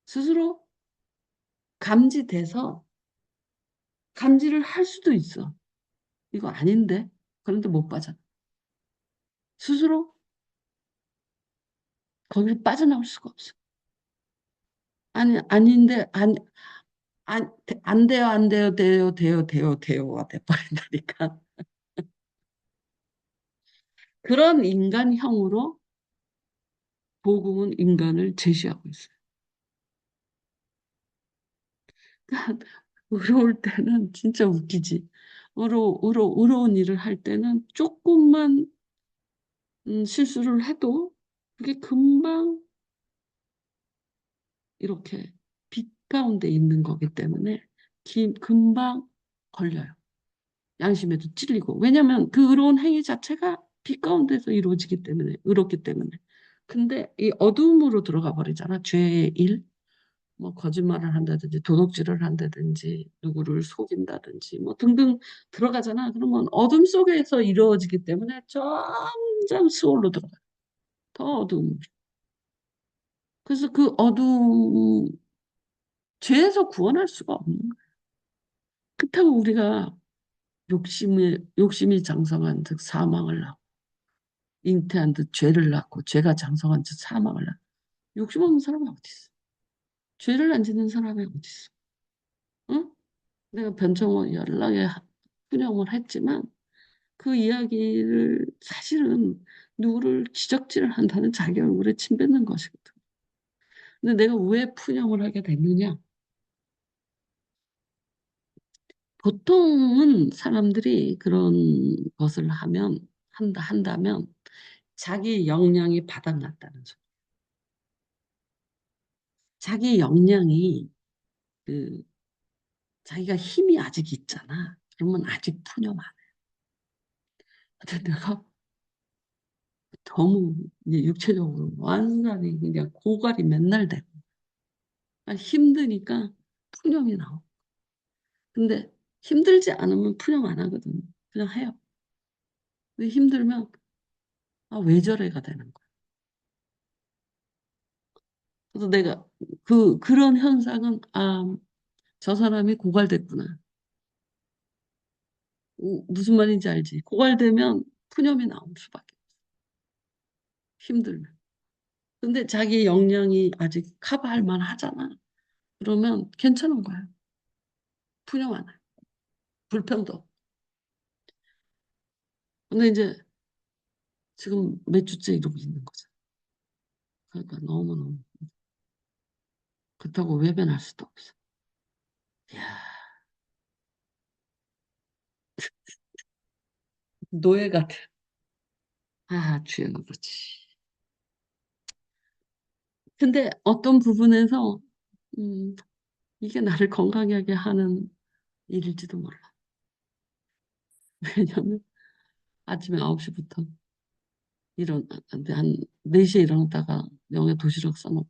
[SPEAKER 1] 스스로 감지돼서 감지를 할 수도 있어. 이거 아닌데. 그런데 못 빠져. 스스로 거기를 빠져나올 수가 없어. 아니 아닌데 안 돼요 안 돼요 돼요가 돼버린다니까. 그런 인간형으로 복음은 인간을 제시하고 있어요. 의로울 때는 진짜 웃기지. 의로운 일을 할 때는 조금만 실수를 해도 그게 금방 이렇게 빛 가운데 있는 거기 때문에 금방 걸려요. 양심에도 찔리고. 왜냐하면 그 의로운 행위 자체가 빛 가운데서 이루어지기 때문에, 의롭기 때문에. 근데 이 어둠으로 들어가 버리잖아. 죄의 일. 뭐 거짓말을 한다든지 도둑질을 한다든지 누구를 속인다든지 뭐 등등 들어가잖아. 그러면 어둠 속에서 이루어지기 때문에 점점 수월로 들어가. 더 어두움. 그래서 그 어두움 죄에서 구원할 수가 없는 거야. 그렇다고 우리가 욕심이 장성한 즉 사망을 낳고 잉태한 듯 죄를 낳고 죄가 장성한 듯 사망을 낳고 욕심 없는 사람이 어디 있어? 죄를 안 짓는 사람이 어디 있어? 응? 내가 변청원 연락에 푸념을 했지만 그 이야기를 사실은 누구를 지적질을 한다는 자기 얼굴에 침 뱉는 것이거든. 근데 내가 왜 푸념을 하게 됐느냐? 보통은 사람들이 그런 것을 한다면 자기 역량이 바닥났다는 소리. 자기 역량이 그 자기가 힘이 아직 있잖아. 그러면 아직 푸념 안 해. 근데 내가 너무 이제 육체적으로 완전히 그냥 고갈이 맨날 되고 힘드니까 푸념이 나오고. 근데 힘들지 않으면 푸념 안 하거든. 그냥 해요. 근데 힘들면 왜 저래가 되는 거야. 그래서 내가 그런 현상은 저 사람이 고갈됐구나. 무슨 말인지 알지? 고갈되면 푸념이 나올 수밖에 없어. 힘들면. 근데 자기 역량이 아직 커버할 만하잖아. 그러면 괜찮은 거야. 푸념 안 해. 불평도 없고. 근데 이제 지금 몇 주째 이러고 있는 거죠. 그러니까 너무너무. 그렇다고 외면할 수도 없어. 이야, 노예 같아. 주연은 그렇지. 근데 어떤 부분에서, 음, 이게 나를 건강하게 하는 일일지도 몰라. 왜냐면 아침에 9시부터 한 4시에 일어났다가 영에 도시락 싸놓고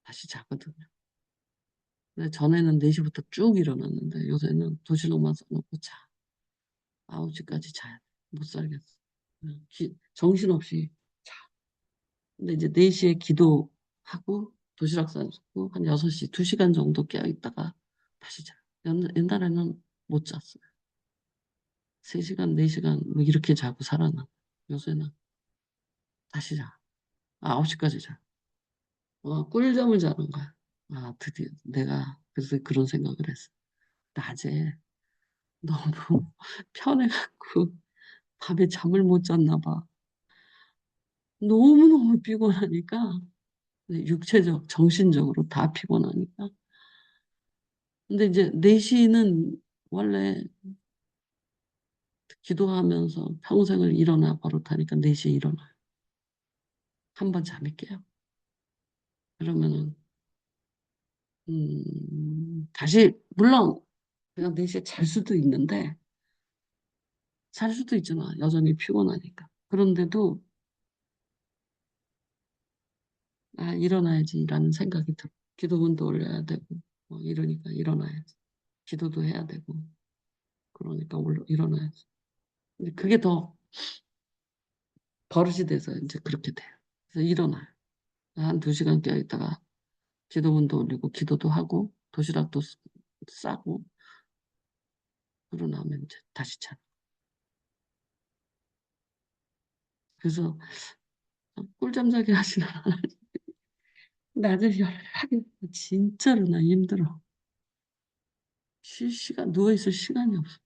[SPEAKER 1] 다시 자거든요. 근데 전에는 4시부터 쭉 일어났는데 요새는 도시락만 싸놓고 자. 9시까지 자야 돼. 못 살겠어. 그냥 정신없이 자. 근데 이제 4시에 기도하고 도시락 싸고 한 6시, 2시간 정도 깨어있다가 다시 자. 옛날에는 못 잤어요. 3시간, 4시간 뭐 이렇게 자고 살아나. 요새는 다시 자. 9시까지 자. 꿀잠을 자는 거야. 드디어 내가 그래서 그런 생각을 했어. 낮에 너무 편해갖고 밤에 잠을 못 잤나 봐. 너무너무 피곤하니까 육체적, 정신적으로 다 피곤하니까. 근데 이제 4시는 원래 기도하면서 평생을 일어나 버릇하니까 4시에 일어나. 한 번 잠이 깨요. 그러면은 다시 물론 그냥 4시에 잘 수도 있는데 잘 수도 있잖아. 여전히 피곤하니까. 그런데도 일어나야지라는 생각이 들어. 기도문도 올려야 되고 이러니까 일어나야지. 기도도 해야 되고 그러니까 일어나야지. 근데 그게 더 버릇이 돼서 이제 그렇게 돼요. 그래서 일어나요. 한 2시간 깨어있다가 기도문도 올리고 기도도 하고 도시락도 싸고 그러고 나면 이제 다시 자. 그래서 꿀잠 자기 하시나 낮에 연락하기 진짜로 나 힘들어. 쉴 시간 누워있을 시간이 없어.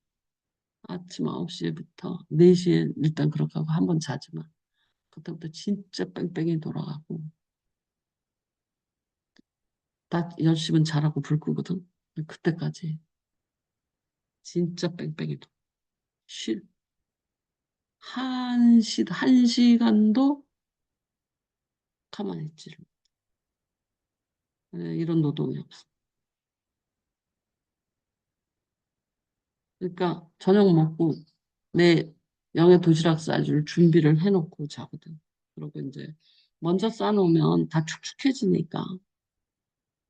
[SPEAKER 1] 아침 9시부터 4시에 일단 그렇게 하고 한 번 자지만 그때부터 진짜 뺑뺑이 돌아가고 다 열심히 자라고 불 끄거든. 그때까지 진짜 뺑뺑이 돌아. 쉴 한 시간도 가만히 있지를. 이런 노동이 없어. 그러니까 저녁 먹고 내 영의 도시락 싸줄 준비를 해놓고 자거든. 그리고 이제 먼저 싸놓으면 다 축축해지니까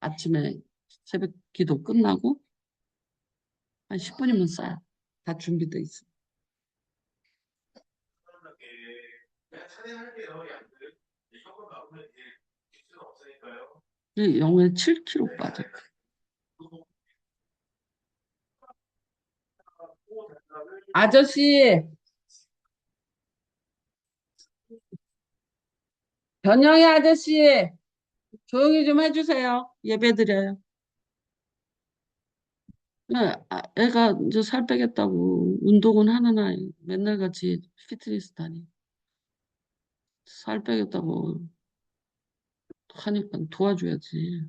[SPEAKER 1] 아침에 새벽 기도 끝나고 한 10분이면 싸요. 다 준비돼 있어. 영에 7kg 빠져. 아저씨, 변영희 아저씨, 조용히 좀 해주세요. 예배 드려요. 애가 이제 살 빼겠다고 운동은 하는 아이. 맨날 같이 피트니스 다니. 살 빼겠다고 하니까 도와줘야지.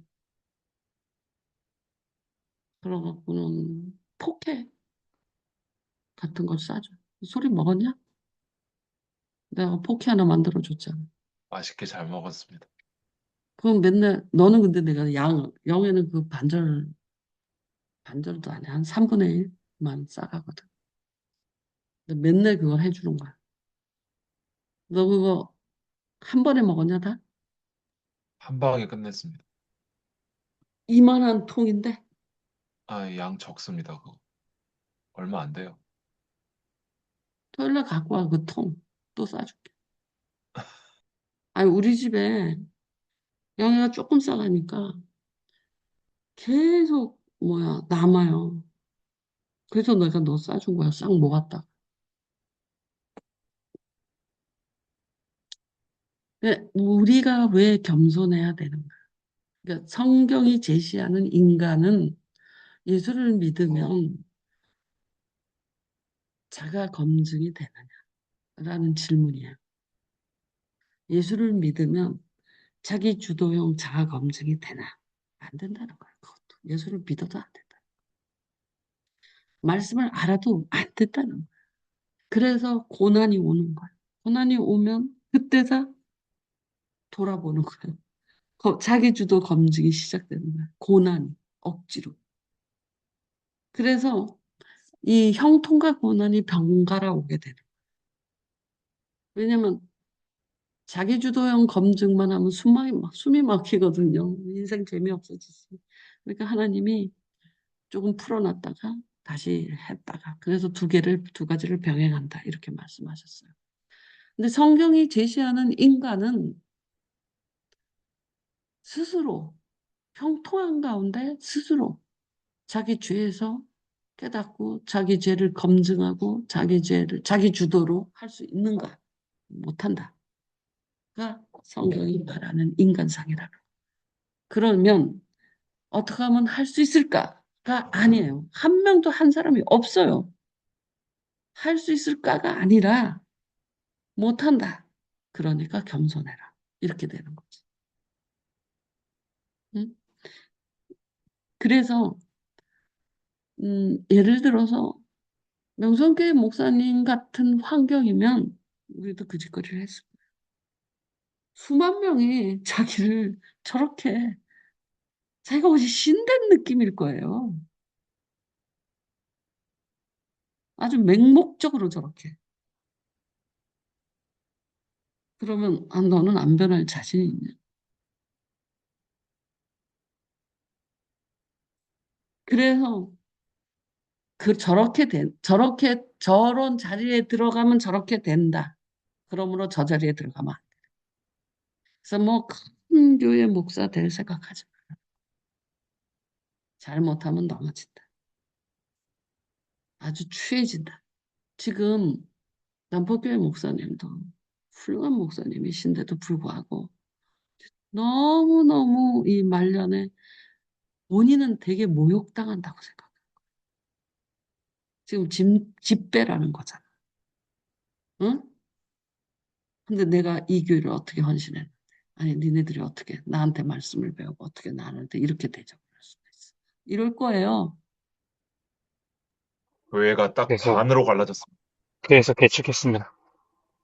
[SPEAKER 1] 그래갖고는 포케 같은 걸 싸줘. 소리 먹었냐? 내가 포케 하나 만들어줬잖아.
[SPEAKER 2] 맛있게 잘 먹었습니다.
[SPEAKER 1] 그럼 맨날, 너는 근데 내가 영에는 그 반절도 안 해. 한 3분의 1만 싸가거든. 근데 맨날 그걸 해주는 거야. 너 그거 한 번에 먹었냐, 다?
[SPEAKER 2] 한 방에 끝냈습니다.
[SPEAKER 1] 이만한 통인데?
[SPEAKER 2] 아, 양 적습니다. 그거. 얼마 안 돼요.
[SPEAKER 1] 토요일 날 갖고 와, 그 통. 또 싸줄게. 아니, 우리 집에 영애가 조금 싸가니까 계속, 남아요. 그래서 내가 너 싸준 거야. 싹 모았다. 근데 우리가 왜 겸손해야 되는 거야? 그러니까 성경이 제시하는 인간은 예수를 믿으면 자가 검증이 되느냐라는 질문이야. 예수를 믿으면 자기 주도형 자가 검증이 되나? 안 된다는 거야. 그것도. 예수를 믿어도 안 된다. 말씀을 알아도 안 된다는 거야. 그래서 고난이 오는 거야. 고난이 오면 그때다 돌아보는 거야. 자기 주도 검증이 시작되는 거야. 고난, 억지로. 그래서 이 형통과 고난이 번갈아 오게 되는 거야. 왜냐면 자기 주도형 검증만 하면 숨이 막히거든요. 인생 재미없어지지. 그러니까 하나님이 조금 풀어놨다가 다시 했다가 그래서 두 가지를 병행한다 이렇게 말씀하셨어요. 근데 성경이 제시하는 인간은 스스로 형통한 가운데 스스로 자기 죄에서 깨닫고 자기 죄를 검증하고 자기 죄를 자기 주도로 할 수 있는가? 못한다가 성경이 말하는 인간상이라는. 그러면 어떻게 하면 할 수 있을까가 아니에요. 한 명도 한 사람이 없어요. 할 수 있을까가 아니라 못한다. 그러니까 겸손해라. 이렇게 되는 거지. 응? 그래서 예를 들어서 명성교회 목사님 같은 환경이면 우리도 그 짓거리를 했을 거예요. 수만 명이 자기를 저렇게 자기가 어디 신된 느낌일 거예요. 아주 맹목적으로 저렇게. 그러면 너는 안 변할 자신 있냐? 그래서 저렇게 저런 자리에 들어가면 저렇게 된다. 그러므로 저 자리에 들어가면 안 돼. 그래서 뭐 큰 교회 목사 될 생각하지 마. 잘못하면 넘어진다. 아주 추해진다. 지금 남포교회 목사님도 훌륭한 목사님이신데도 불구하고 너무너무 이 말년에 본인은 되게 모욕당한다고 생각해. 지금 집배라는 거잖아. 응? 근데 내가 이 교회를 어떻게 헌신했는데? 아니, 니네들이 어떻게 나한테 말씀을 배우고 어떻게 나한테 이렇게 대접을 할 수가 있어? 이럴 거예요.
[SPEAKER 2] 교회가 딱
[SPEAKER 3] 그래서
[SPEAKER 2] 반으로 갈라졌습니다.
[SPEAKER 3] 개척했습니다.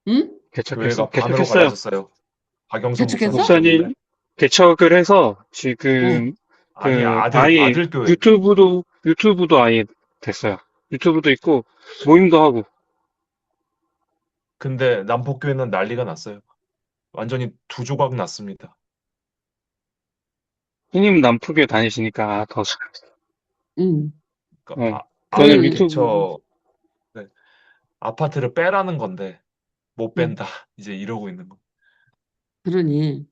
[SPEAKER 1] 응?
[SPEAKER 2] 교회가 반으로
[SPEAKER 3] 개척했어요.
[SPEAKER 2] 갈라졌어요. 박영선 목사님
[SPEAKER 1] 개척했어?
[SPEAKER 2] 때문에.
[SPEAKER 3] 목사님 개척을 해서
[SPEAKER 1] 응.
[SPEAKER 3] 지금
[SPEAKER 2] 아니,
[SPEAKER 3] 아예
[SPEAKER 2] 아들 교회.
[SPEAKER 3] 유튜브도 아예 됐어요. 유튜브도 있고 모임도 하고.
[SPEAKER 2] 근데 남포교회는 난리가 났어요. 완전히 두 조각 났습니다.
[SPEAKER 3] 형님 남포교회 다니시니까 더
[SPEAKER 1] 응.
[SPEAKER 2] 그러니까
[SPEAKER 3] 네. 저는
[SPEAKER 1] 그,
[SPEAKER 3] 유튜브
[SPEAKER 2] 네, 아파트를 빼라는 건데 못
[SPEAKER 1] 응.
[SPEAKER 2] 뺀다. 이제 이러고 있는 거.
[SPEAKER 1] 그러니,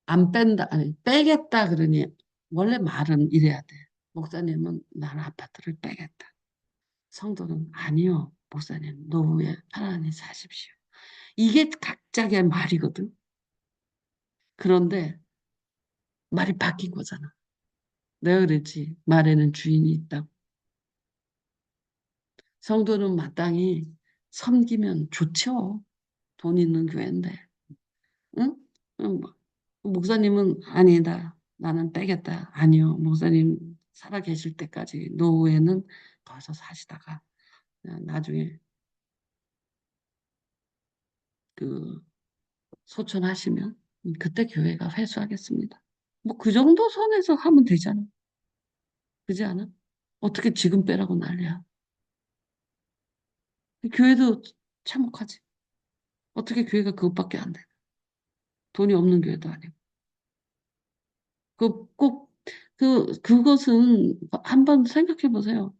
[SPEAKER 1] 안 뺀다, 아니, 빼겠다 그러니, 원래 말은 이래야 돼. 목사님은 나는 아파트를 빼겠다. 성도는 아니요, 목사님, 노후에 편안히 사십시오. 이게 각자의 말이거든. 그런데 말이 바뀐 거잖아. 내가 그랬지. 말에는 주인이 있다고. 성도는 마땅히 섬기면 좋죠. 돈 있는 교회인데. 응? 응, 뭐, 목사님은 아니다. 나는 빼겠다. 아니요. 목사님 살아 계실 때까지 노후에는 거기서 사시다가 나중에 그 소천하시면 그때 교회가 회수하겠습니다. 뭐 그 정도 선에서 하면 되잖아. 그지 않아? 어떻게 지금 빼라고 난리야. 교회도 참혹하지. 어떻게 교회가 그것밖에 안 돼. 돈이 없는 교회도 아니고. 그것은 한번 생각해 보세요.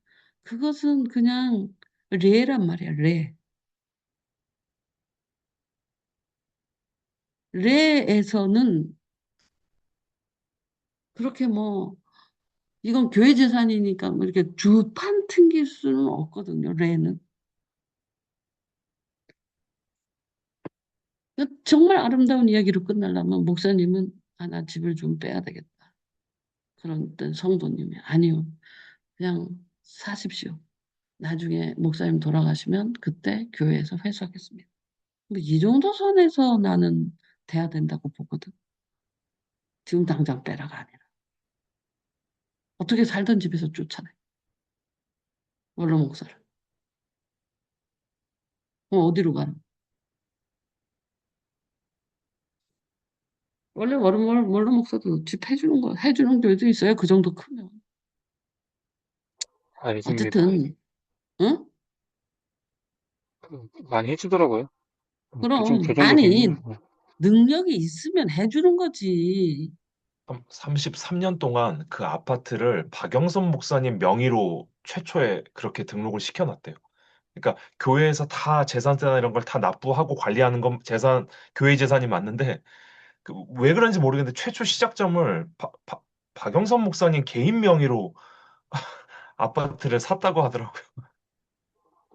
[SPEAKER 1] 그것은 그냥 레란 말이야, 레. 레에서는 그렇게 뭐, 이건 교회 재산이니까 뭐 이렇게 주판 튕길 수는 없거든요, 레는. 정말 아름다운 이야기로 끝나려면 목사님은, 아, 나 집을 좀 빼야 되겠다. 그런 어떤 성도님이, 아니요. 그냥 사십시오. 나중에 목사님 돌아가시면 그때 교회에서 회수하겠습니다. 뭐이 정도 선에서 나는 돼야 된다고 보거든. 지금 당장 빼라가 아니라. 어떻게 살던 집에서 쫓아내. 원로 목사를. 어디로 가는? 원래 원로 목사도 집 해주는 거, 해주는 교회도 있어요. 그 정도 크면.
[SPEAKER 3] 알겠습니다.
[SPEAKER 1] 어쨌든, 응?
[SPEAKER 3] 많이 해주더라고요. 좀
[SPEAKER 1] 그럼,
[SPEAKER 3] 교정도
[SPEAKER 1] 아니,
[SPEAKER 3] 되고.
[SPEAKER 1] 능력이 있으면 해주는 거지.
[SPEAKER 2] 33년 동안 그 아파트를 박영선 목사님 명의로 최초에 그렇게 등록을 시켜놨대요. 그러니까 교회에서 다 재산세나 이런 걸 다 납부하고 관리하는 건 교회 재산이 맞는데 왜 그런지 모르겠는데 최초 시작점을 박영선 목사님 개인 명의로 아파트를 샀다고 하더라고요.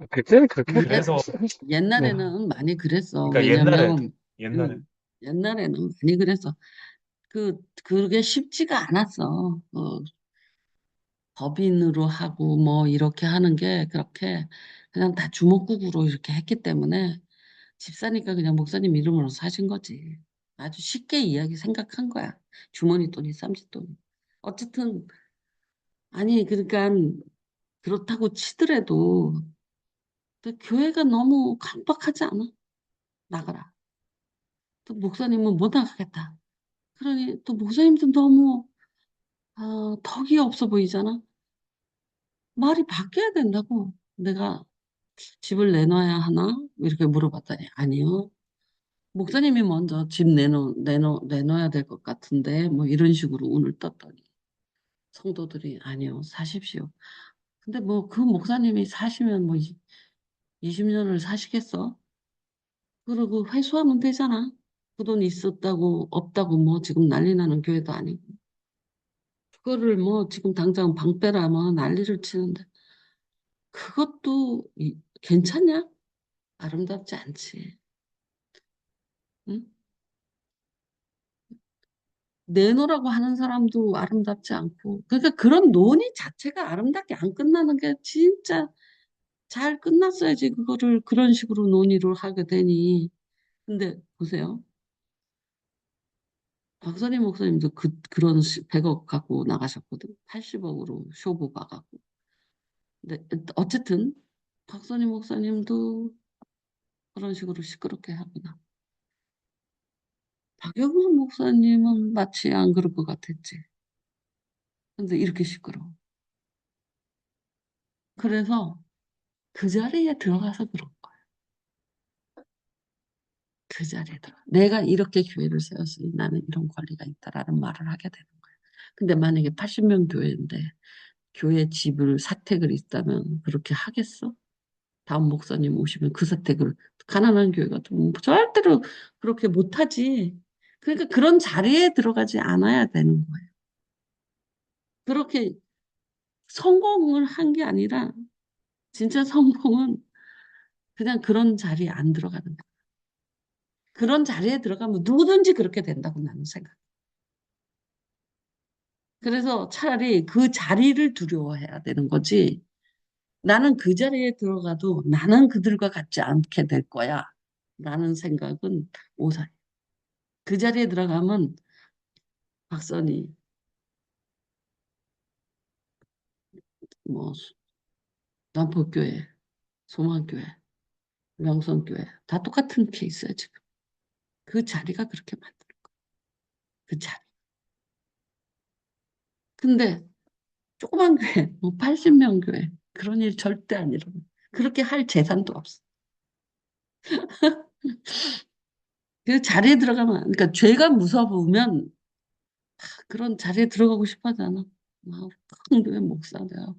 [SPEAKER 3] 그때는 그렇게
[SPEAKER 1] 옛,
[SPEAKER 2] 그래서
[SPEAKER 3] 네.
[SPEAKER 1] 옛날에는 많이 그랬어.
[SPEAKER 2] 그러니까
[SPEAKER 1] 왜냐면,
[SPEAKER 2] 옛날에
[SPEAKER 1] 응, 옛날에는 많이 그랬어. 그게 쉽지가 않았어. 법인으로 하고 뭐 이렇게 하는 게 그렇게 그냥 다 주먹구구로 이렇게 했기 때문에 집 사니까 그냥 목사님 이름으로 사신 거지. 아주 쉽게 이야기 생각한 거야. 주머니 돈이 쌈짓돈이. 어쨌든 아니 그러니까 그렇다고 치더라도 또 교회가 너무 강박하지 않아? 나가라. 또 목사님은 못 나가겠다. 그러니 또 목사님도 너무 덕이 없어 보이잖아. 말이 바뀌어야 된다고. 내가 집을 내놔야 하나? 이렇게 물어봤더니 아니요. 목사님이 먼저 집 내놔야 될 것 같은데 뭐 이런 식으로 운을 떴더니 성도들이 아니요. 사십시오. 근데 뭐 그 목사님이 사시면 뭐 20년을 사시겠어? 그리고 회수하면 되잖아. 그 돈 있었다고 없다고 뭐 지금 난리 나는 교회도 아니고. 그거를 뭐 지금 당장 방 빼라 뭐 난리를 치는데 그것도 괜찮냐? 아름답지 않지. 응? 내놓으라고 하는 사람도 아름답지 않고. 그러니까 그런 논의 자체가 아름답게 안 끝나는 게 진짜 잘 끝났어야지 그거를 그런 식으로 논의를 하게 되니. 근데 보세요. 박선희 목사님도 그런 100억 갖고 나가셨거든. 80억으로 쇼부 봐갖고. 근데 어쨌든 박선희 목사님도 그런 식으로 시끄럽게 하구나. 박영선 목사님은 마치 안 그럴 것 같았지. 근데 이렇게 시끄러워. 그래서 그 자리에 들어가서 그런 거야. 그 자리에 들어. 내가 이렇게 교회를 세웠으니 나는 이런 권리가 있다라는 말을 하게 되는 거야. 근데 만약에 80명 교회인데 교회 집을 사택을 있다면 그렇게 하겠어? 다음 목사님 오시면 그 사택을 가난한 교회 같으면 절대로 그렇게 못하지. 그러니까 그런 자리에 들어가지 않아야 되는 거예요. 그렇게 성공을 한 게 아니라 진짜 성공은 그냥 그런 자리에 안 들어가는 거야. 그런 자리에 들어가면 누구든지 그렇게 된다고 나는 생각해. 그래서 차라리 그 자리를 두려워해야 되는 거지. 나는 그 자리에 들어가도 나는 그들과 같지 않게 될 거야. 라는 생각은 오사해. 그 자리에 들어가면 박선희, 뭐, 남포교회, 소망교회, 명성교회 다 똑같은 케이스야, 지금. 그 자리가 그렇게 만들어. 그 자리. 근데 조그만 교회, 뭐 80명 교회, 그런 일 절대 안 일어나. 그렇게 할 재산도 없어. 그 자리에 들어가면, 그러니까 죄가 무서우면 그런 자리에 들어가고 싶어 하잖아. 막 큰 교회 목사 돼하고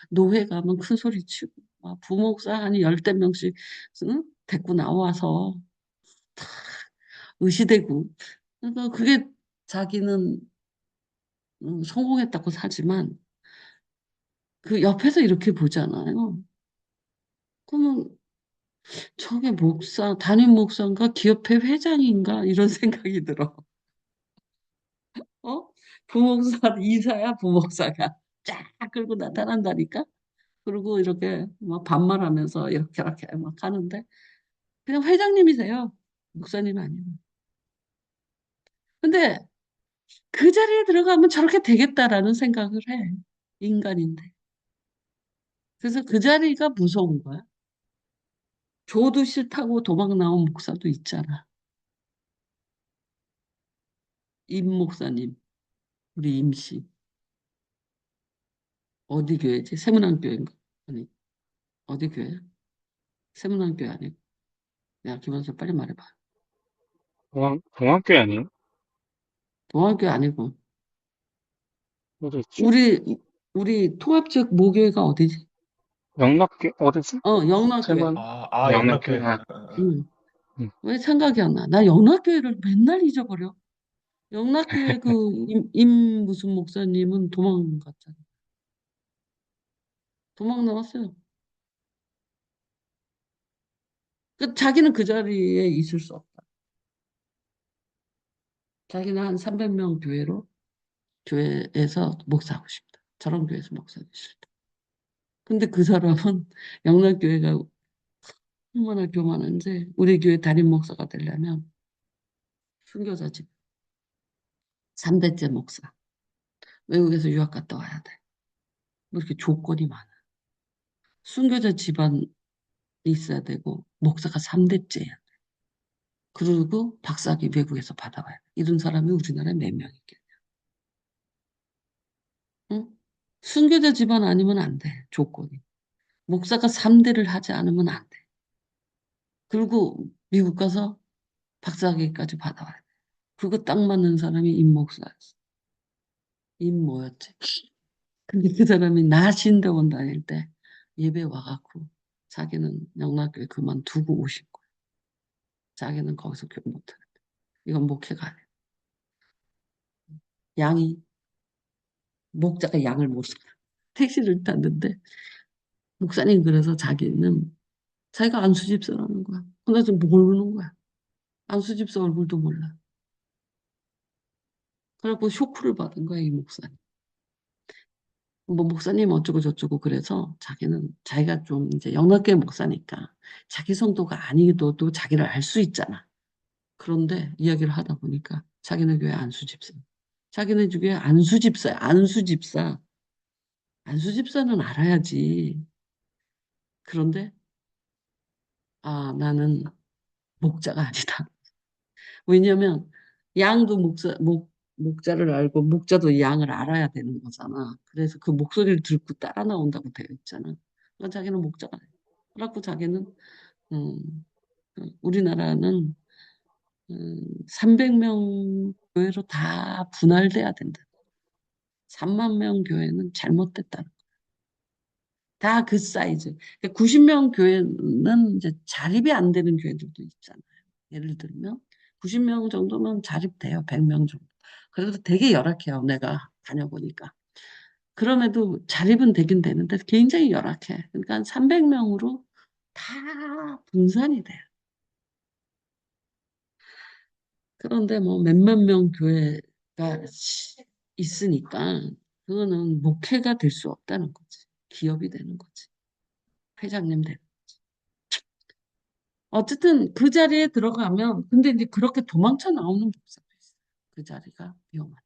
[SPEAKER 1] 노회 가면 큰 소리 치고 막 부목사 한 열댓 명씩 응? 데리고 나와서 의시되고 그러니까 그게 자기는 성공했다고 사지만 그 옆에서 이렇게 보잖아요. 그러면 저게 목사, 담임 목사인가 기업회 회장인가 이런 생각이 들어. 어? 부목사 이사야 부목사가 쫙 끌고 나타난다니까. 그리고 이렇게 막 반말하면서 이렇게 막 하는데 그냥 회장님이세요. 목사님 아니고. 근데 그 자리에 들어가면 저렇게 되겠다라는 생각을 해. 인간인데. 그래서 그 자리가 무서운 거야. 줘도 싫다고 도망 나온 목사도 있잖아. 임 목사님, 우리 임씨. 어디 교회지? 세문안교회인가? 아니, 어디 교회야? 세문안교회 아니고. 야, 김원수 빨리 말해봐.
[SPEAKER 3] 동학교회 아니에요?
[SPEAKER 1] 동안교회 아니고.
[SPEAKER 3] 어디 있지?
[SPEAKER 1] 우리 통합적 모교회가 어디지?
[SPEAKER 3] 영락교, 어디지?
[SPEAKER 1] 영락교회.
[SPEAKER 3] 세번
[SPEAKER 2] 아,
[SPEAKER 3] 영락교회.
[SPEAKER 2] 영락교회.
[SPEAKER 3] 아,
[SPEAKER 1] 응.
[SPEAKER 3] 응.
[SPEAKER 1] 왜 생각이 안 나? 나 영락교회를 맨날 잊어버려. 영락교회 임 무슨 목사님은 도망갔잖아. 도망 나왔어요. 자기는 그 자리에 있을 수 없다. 자기는 한 300명 교회에서 목사하고 싶다. 저런 교회에서 목사하기 싫다. 근데 그 사람은 영락교회가 얼마나 교만한지 우리 교회 담임 목사가 되려면 순교자 집 3대째 목사. 외국에서 유학 갔다 와야 돼. 뭐 이렇게 조건이 많아. 순교자 집안이 있어야 되고 목사가 3대째야. 그리고 박사학위 외국에서 받아와야 돼. 이런 사람이 우리나라에 몇 명 있겠냐. 응? 순교자 집안 아니면 안 돼. 조건이. 목사가 3대를 하지 않으면 안 돼. 그리고 미국 가서 박사학위까지 받아와야 돼. 그거 딱 맞는 사람이 임 목사였어. 임 뭐였지? 근데 그 사람이 나 신대원 다닐 때 예배 와갖고 자기는 영락교회 그만두고 오신 거야. 자기는 거기서 교회 못하겠다. 이건 목회가 아니야. 양이 목자가 양을 못 사. 택시를 탔는데 목사님 그래서 자기가 안수집사라는 거야. 근데 좀 모르는 거야. 안수집사 얼굴도 몰라. 그래갖고 쇼크를 받은 거야, 이 목사님. 뭐 목사님 어쩌고 저쩌고 그래서 자기가 좀 이제 영락교회 목사니까 자기 성도가 아니어도 자기를 알 수 있잖아. 그런데 이야기를 하다 보니까 자기네 교회 안수집사. 자기네 교회 안수집사야, 안수집사. 안수집사는 알아야지. 그런데 나는 목자가 아니다. 왜냐면 양도 목자를 알고 목자도 양을 알아야 되는 거잖아. 그래서 그 목소리를 듣고 따라 나온다고 되어 있잖아. 그러니까 자기는 목자가 아니야. 그래갖고 자기는 음, 우리나라는 300명 교회로 다 분할돼야 된다. 3만 명 교회는 잘못됐다. 다 그 사이즈. 90명 교회는 이제 자립이 안 되는 교회들도 있잖아요. 예를 들면 90명 정도면 자립돼요. 100명 정도. 그래도 되게 열악해요. 내가 다녀보니까. 그럼에도 자립은 되긴 되는데 굉장히 열악해. 그러니까 300명으로 다 분산이 돼요. 그런데 뭐 몇만 명 교회가 있으니까 그거는 목회가 될 수 없다는 거지. 기업이 되는 거지. 회장님 되는. 어쨌든 그 자리에 들어가면 근데 이제 그렇게 도망쳐 나오는 목사도 있어요. 그 자리가 위험하다.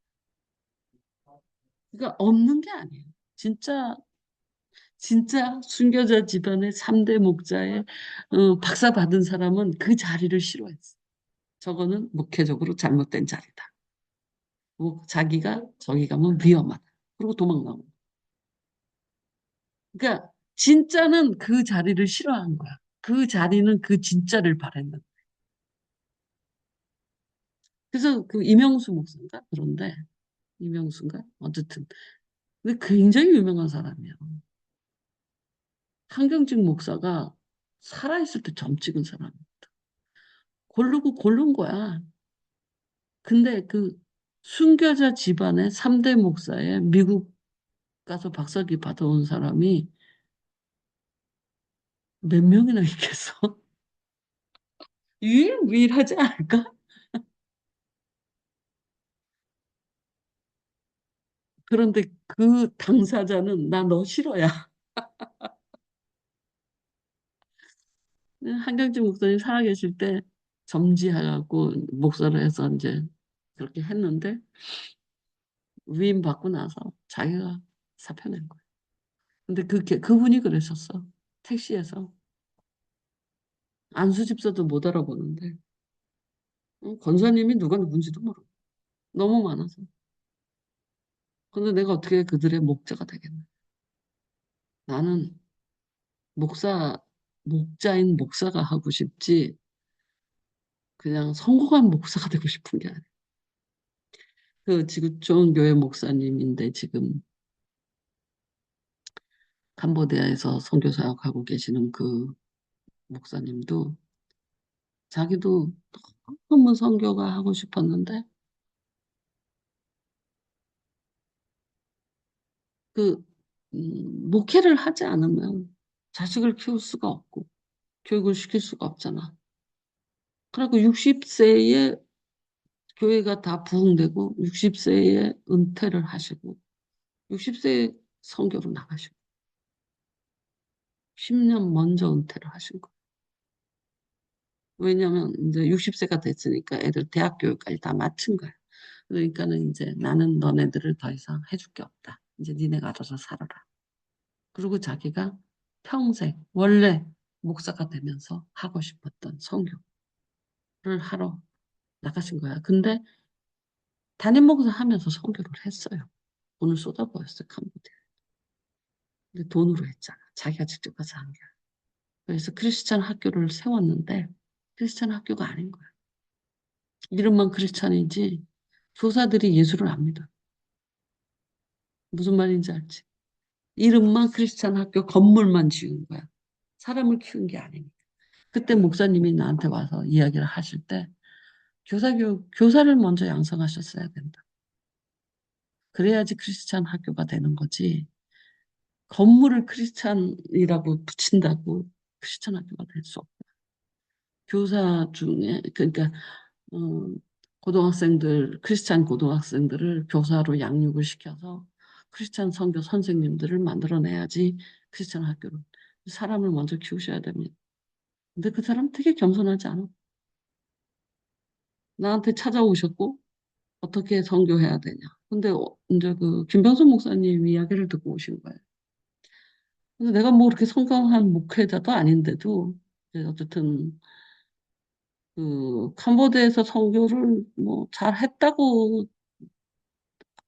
[SPEAKER 1] 그러니까 없는 게 아니에요. 진짜 순교자 집안의 3대 목자의 박사 받은 사람은 그 자리를 싫어했어. 저거는 목회적으로 잘못된 자리다. 뭐 자기가 저기 가면 위험하다. 그리고 도망 나오고. 그러니까 진짜는 그 자리를 싫어한 거야. 그 자리는 그 진짜를 바랬는. 그래서 그 이명수 목사인가? 그런데 이명수인가? 어쨌든 근데 굉장히 유명한 사람이야. 한경직 목사가 살아있을 때 점 찍은 사람. 고르고 고른 거야. 근데 그 순교자 집안의 3대 목사에 미국 가서 박사학위 받아온 사람이 몇 명이나 있겠어? 유일무이하지 않을까? 그런데 그 당사자는 나 너 싫어야. 한경직 목사님 살아계실 때 점지하고 목사를 해서 이제 그렇게 했는데 위임 받고 나서 자기가 사표 낸 거야. 근데 그분이 그랬었어. 택시에서. 안수 집사도 못 알아보는데. 권사님이 누가 누군지도 모르고. 너무 많아서. 근데 내가 어떻게 그들의 목자가 되겠나. 나는 목사, 목자인 목사가 하고 싶지, 그냥 성공한 목사가 되고 싶은 게 아니야. 그 지금 좋은 교회 목사님인데 지금 캄보디아에서 선교사역하고 계시는 그 목사님도 자기도 너무 선교가 하고 싶었는데 그 목회를 하지 않으면 자식을 키울 수가 없고 교육을 시킬 수가 없잖아. 그리고 60세에 교회가 다 부흥되고 60세에 은퇴를 하시고 60세에 선교로 나가시고 10년 먼저 은퇴를 하신 거예요. 왜냐면 이제 60세가 됐으니까 애들 대학 교육까지 다 마친 거야. 그러니까는 이제 나는 너네들을 더 이상 해줄 게 없다. 이제 니네가 알아서 살아라. 그리고 자기가 평생 원래 목사가 되면서 하고 싶었던 선교를 하러 나가신 거야. 근데 담임 목사 하면서 선교를 했어요. 돈을 쏟아부었어요, 캄보디아. 근데 돈으로 했잖아. 자기가 직접 가서 한 게. 그래서 크리스찬 학교를 세웠는데 크리스찬 학교가 아닌 거야. 이름만 크리스찬이지 교사들이 예수를 안 믿어. 무슨 말인지 알지? 이름만 크리스찬 학교 건물만 지은 거야. 사람을 키운 게 아니니까. 그때 목사님이 나한테 와서 이야기를 하실 때 교사를 먼저 양성하셨어야 된다. 그래야지 크리스찬 학교가 되는 거지. 건물을 크리스찬이라고 붙인다고 크리스찬 학교가 될 수 없다. 교사 중에 그러니까 어, 고등학생들 크리스찬 고등학생들을 교사로 양육을 시켜서 크리스찬 선교 선생님들을 만들어내야지 크리스찬 학교로 사람을 먼저 키우셔야 됩니다. 근데 그 사람 되게 겸손하지 않아. 나한테 찾아오셨고 어떻게 선교해야 되냐. 근데 이제 그 김병선 목사님 이야기를 듣고 오신 거예요. 근데 내가 뭐 그렇게 성공한 목회자도 아닌데도 이제 어쨌든 그 캄보디아에서 선교를 뭐 잘했다고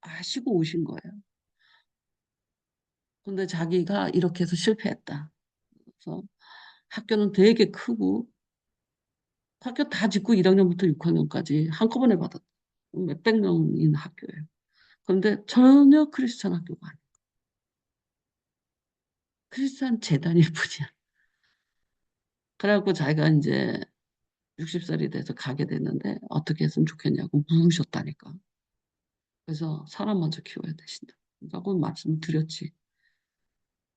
[SPEAKER 1] 하시고 오신 거예요. 근데 자기가 이렇게 해서 실패했다. 그래서 학교는 되게 크고 학교 다 짓고 1학년부터 6학년까지 한꺼번에 받았다. 몇백 명인 학교예요. 그런데 전혀 크리스찬 학교가 아니에요. 크리스찬 재단일 뿐이야. 그래갖고 자기가 이제 60살이 돼서 가게 됐는데 어떻게 했으면 좋겠냐고 물으셨다니까. 그래서 사람 먼저 키워야 되신다. 라고 말씀을 드렸지.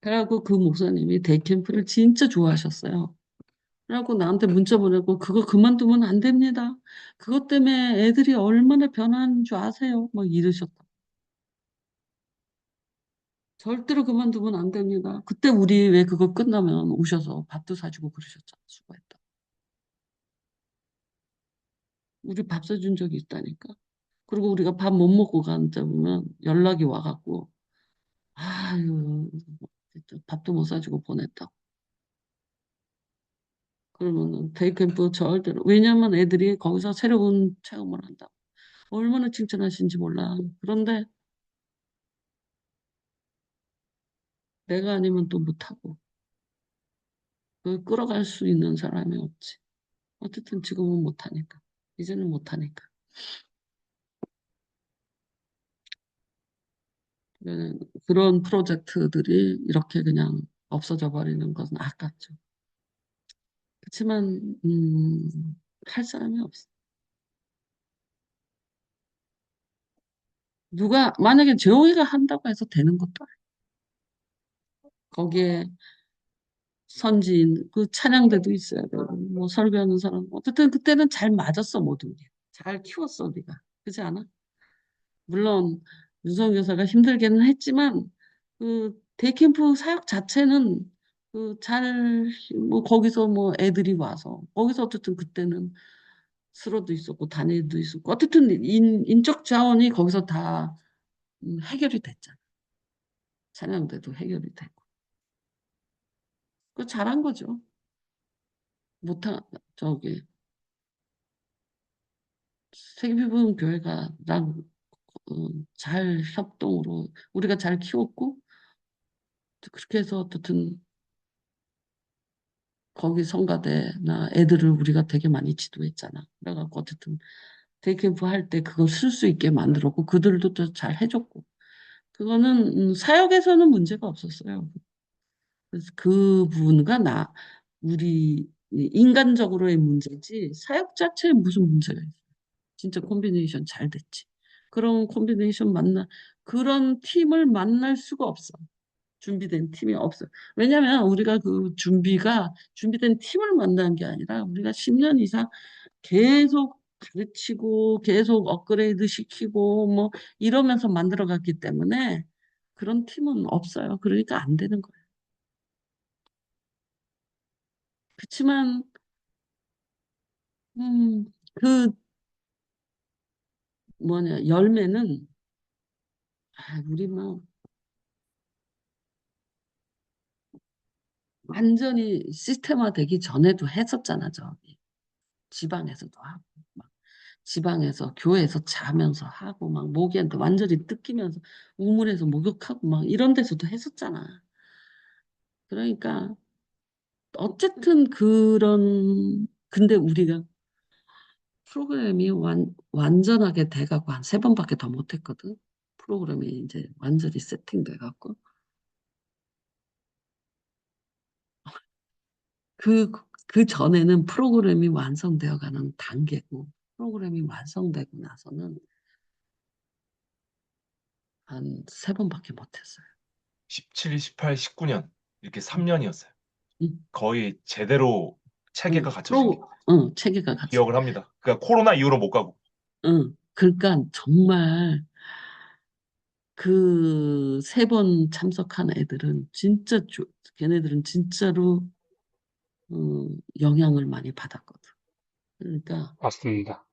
[SPEAKER 1] 그래갖고 그 목사님이 데이캠프를 진짜 좋아하셨어요. 그래갖고 나한테 문자 보내고 그거 그만두면 안 됩니다. 그것 때문에 애들이 얼마나 변하는 줄 아세요? 막 이러셨다. 절대로 그만두면 안 됩니다. 그때 우리 왜 그거 끝나면 오셔서 밥도 사주고 그러셨잖아. 수고했다. 우리 밥 사준 적이 있다니까. 그리고 우리가 밥 못 먹고 가는데 보면 연락이 와갖고, 아유, 진짜 밥도 못 사주고 보냈다. 그러면은 데이캠프 절대로, 왜냐면 애들이 거기서 새로운 체험을 한다. 얼마나 칭찬하신지 몰라. 그런데 내가 아니면 또 못하고, 그 끌어갈 수 있는 사람이 없지. 어쨌든 지금은 못하니까. 이제는 못하니까. 그런 프로젝트들이 이렇게 그냥 없어져 버리는 것은 아깝죠. 그렇지만, 할 사람이 없어. 만약에 재홍이가 한다고 해서 되는 것도 아니야. 거기에 선지인, 그 찬양대도 있어야 되고, 뭐 설교하는 사람. 어쨌든 그때는 잘 맞았어, 모두. 잘 키웠어, 우리가. 그렇지 않아? 물론, 윤성 교사가 힘들게는 했지만, 그, 데이캠프 사역 자체는, 뭐, 거기서 뭐 애들이 와서, 거기서 어쨌든 그때는 수로도 있었고, 단위도 있었고, 어쨌든 인적 자원이 거기서 다 해결이 됐잖아. 찬양대도 해결이 되고. 그 잘한 거죠. 못한, 저기, 세계피부는 교회가 난, 잘 협동으로, 우리가 잘 키웠고, 그렇게 해서 어쨌든 거기 성가대나 애들을 우리가 되게 많이 지도했잖아. 그래갖고 어쨌든 데이캠프 할 때 그걸 쓸 수 있게 만들었고, 그들도 또 잘 해줬고. 그거는, 사역에서는 문제가 없었어요. 그래서 그 부분과 우리 인간적으로의 문제지, 사역 자체에 무슨 문제가 있어요. 진짜 콤비네이션 잘 됐지. 그런 콤비네이션 그런 팀을 만날 수가 없어. 준비된 팀이 없어. 왜냐면 우리가 준비된 팀을 만난 게 아니라 우리가 10년 이상 계속 가르치고 계속 업그레이드 시키고 뭐 이러면서 만들어 갔기 때문에 그런 팀은 없어요. 그러니까 안 되는 거예요. 그렇지만 그 열매는 우리 뭐 완전히 시스템화되기 전에도 했었잖아, 저기. 지방에서도 하고, 막 지방에서, 교회에서 자면서 하고, 막 모기한테 완전히 뜯기면서 우물에서 목욕하고, 막 이런 데서도 했었잖아. 그러니까, 어쨌든 근데 우리가 프로그램이 완전하게 돼가고 한 세 번밖에 더 못했거든. 프로그램이 이제 완전히 세팅돼갖고. 그, 그 전에는 프로그램이 완성되어 가는 단계고, 프로그램이 완성되고 나서는 한 세 번밖에 못했어요.
[SPEAKER 2] 17, 18, 19년 이렇게 3년이었어요.
[SPEAKER 1] 응,
[SPEAKER 2] 거의 제대로 체계가
[SPEAKER 1] 응,
[SPEAKER 2] 갖춰진 게
[SPEAKER 1] 응, 체계가 같이.
[SPEAKER 2] 기억을 합니다. 그러니까 코로나 이후로 못 가고
[SPEAKER 1] 응, 그러니까 정말 그 세 번 참석한 애들은 걔네들은 진짜로 영향을 많이 받았거든. 그러니까
[SPEAKER 3] 맞습니다.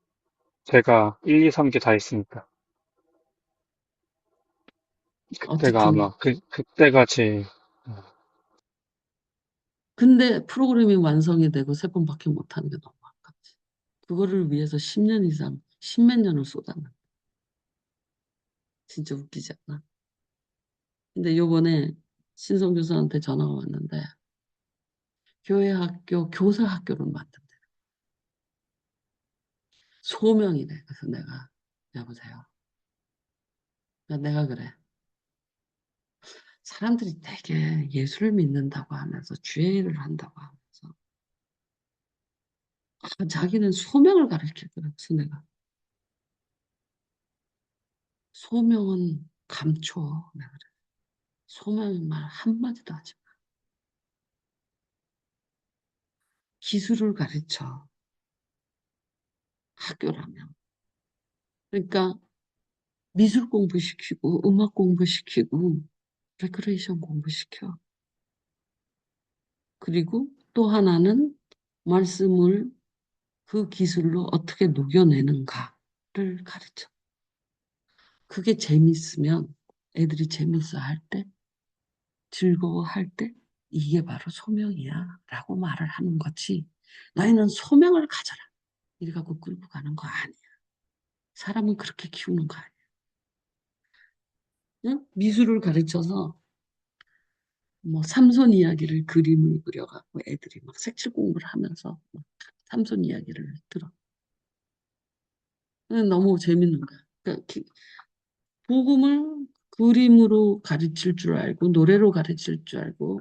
[SPEAKER 3] 제가 1, 2, 3기 다 했으니까. 그때가
[SPEAKER 1] 어쨌든
[SPEAKER 3] 아마 그때가 제일,
[SPEAKER 1] 근데 프로그램이 완성이 되고 세 번밖에 못하는 게 너무 아깝지. 그거를 위해서 10년 이상, 십몇 년을 쏟았는. 진짜 웃기지 않아? 근데 요번에 신성 교사한테 전화가 왔는데 교회 학교, 교사 학교를 만든대. 소명이래. 그래서 여보세요. 내가 그래. 사람들이 되게 예수를 믿는다고 하면서 주일을 한다고 하면서 자기는 소명을 가르치더라. 그래서 내가 소명은 감춰. 내가 그래. 소명의 말 한마디도 하지 마. 기술을 가르쳐. 학교라면. 그러니까 미술 공부시키고 음악 공부시키고 레크레이션 공부시켜. 그리고 또 하나는 말씀을 그 기술로 어떻게 녹여내는가를 가르쳐. 그게 재밌으면 애들이 재밌어 할 때, 즐거워할 때, 이게 바로 소명이야. 라고 말을 하는 거지. 너희는 소명을 가져라. 이래 갖고 끌고 가는 거 아니야. 사람은 그렇게 키우는 거 아니야. 응? 미술을 가르쳐서 뭐 삼손 이야기를 그림을 그려갖고 애들이 막 색칠 공부를 하면서 막 삼손 이야기를 들어. 너무 재밌는 거야. 그러니까 복음을 그림으로 가르칠 줄 알고 노래로 가르칠 줄 알고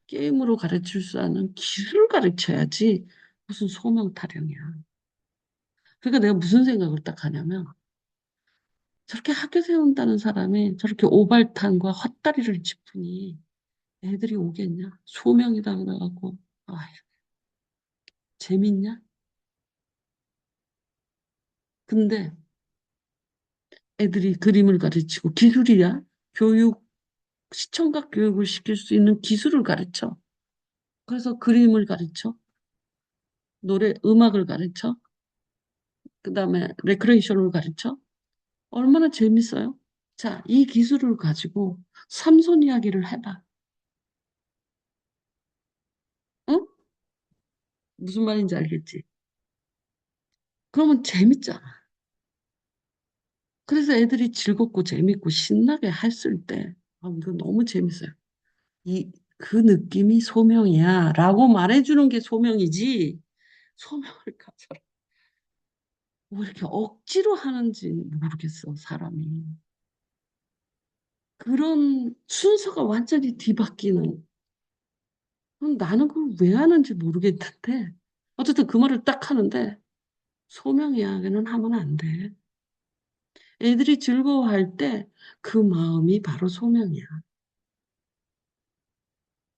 [SPEAKER 1] 게임으로 가르칠 수 있는 기술을 가르쳐야지 무슨 소명 타령이야. 그러니까 내가 무슨 생각을 딱 하냐면 저렇게 학교 세운다는 사람이 저렇게 오발탄과 헛다리를 짚으니 애들이 오겠냐? 소명이다 그래갖고 아 재밌냐? 근데 애들이 그림을 가르치고 기술이야. 교육, 시청각 교육을 시킬 수 있는 기술을 가르쳐. 그래서 그림을 가르쳐. 노래, 음악을 가르쳐. 그 다음에 레크레이션을 가르쳐. 얼마나 재밌어요? 자, 이 기술을 가지고 삼손 이야기를 해봐. 응? 무슨 말인지 알겠지? 그러면 재밌잖아. 그래서 애들이 즐겁고 재밌고 신나게 했을 때, 아, 이거 너무 재밌어요. 그 느낌이 소명이야. 라고 말해주는 게 소명이지. 소명을 가져라. 왜 이렇게 억지로 하는지 모르겠어, 사람이. 그런 순서가 완전히 뒤바뀌는. 그럼 나는 그걸 왜 하는지 모르겠는데. 어쨌든 그 말을 딱 하는데, 소명 이야기는 하면 안 돼. 애들이 즐거워할 때 그 마음이 바로 소명이야.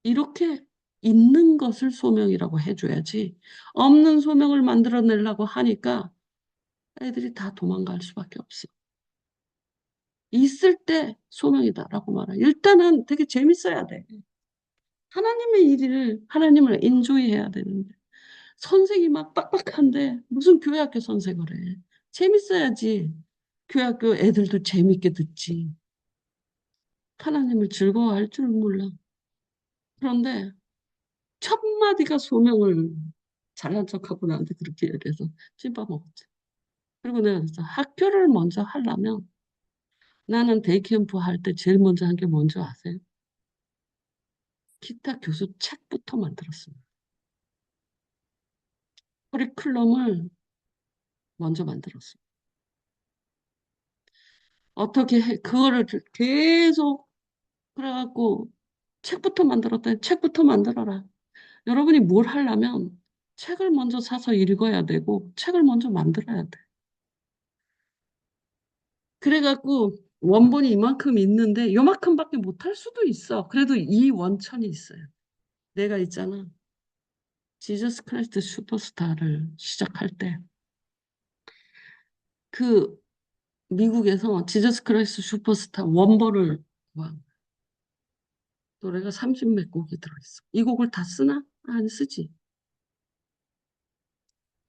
[SPEAKER 1] 이렇게 있는 것을 소명이라고 해줘야지. 없는 소명을 만들어내려고 하니까 애들이 다 도망갈 수밖에 없어. 있을 때 소명이다라고 말해. 일단은 되게 재밌어야 돼. 하나님의 일을, 하나님을 인조이 해야 되는데. 선생이 막 빡빡한데 무슨 교회학교 선생을 해. 재밌어야지. 교회학교 애들도 재밌게 듣지. 하나님을 즐거워할 줄 몰라. 그런데 첫 마디가 소명을 잘난 척하고 나한테 그렇게 얘기해서 찐빠 먹었지. 그리고 내가 그래서 학교를 먼저 하려면 나는 데이캠프 할 때 제일 먼저 한 게 뭔지 아세요? 기타 교수 책부터 만들었습니다. 커리큘럼을 먼저 만들었어요. 어떻게 해, 그거를 계속 그래갖고 책부터 만들었더니 책부터 만들어라. 여러분이 뭘 하려면 책을 먼저 사서 읽어야 되고 책을 먼저 만들어야 돼. 그래갖고 원본이 이만큼 있는데 요만큼밖에 못할 수도 있어. 그래도 이 원천이 있어요. 내가 있잖아. 지저스 크라이스트 슈퍼스타를 시작할 때 그 미국에서 지저스 크라이스트 슈퍼스타 원본을 와, 노래가 30몇 곡이 들어있어. 이 곡을 다 쓰나? 안 쓰지.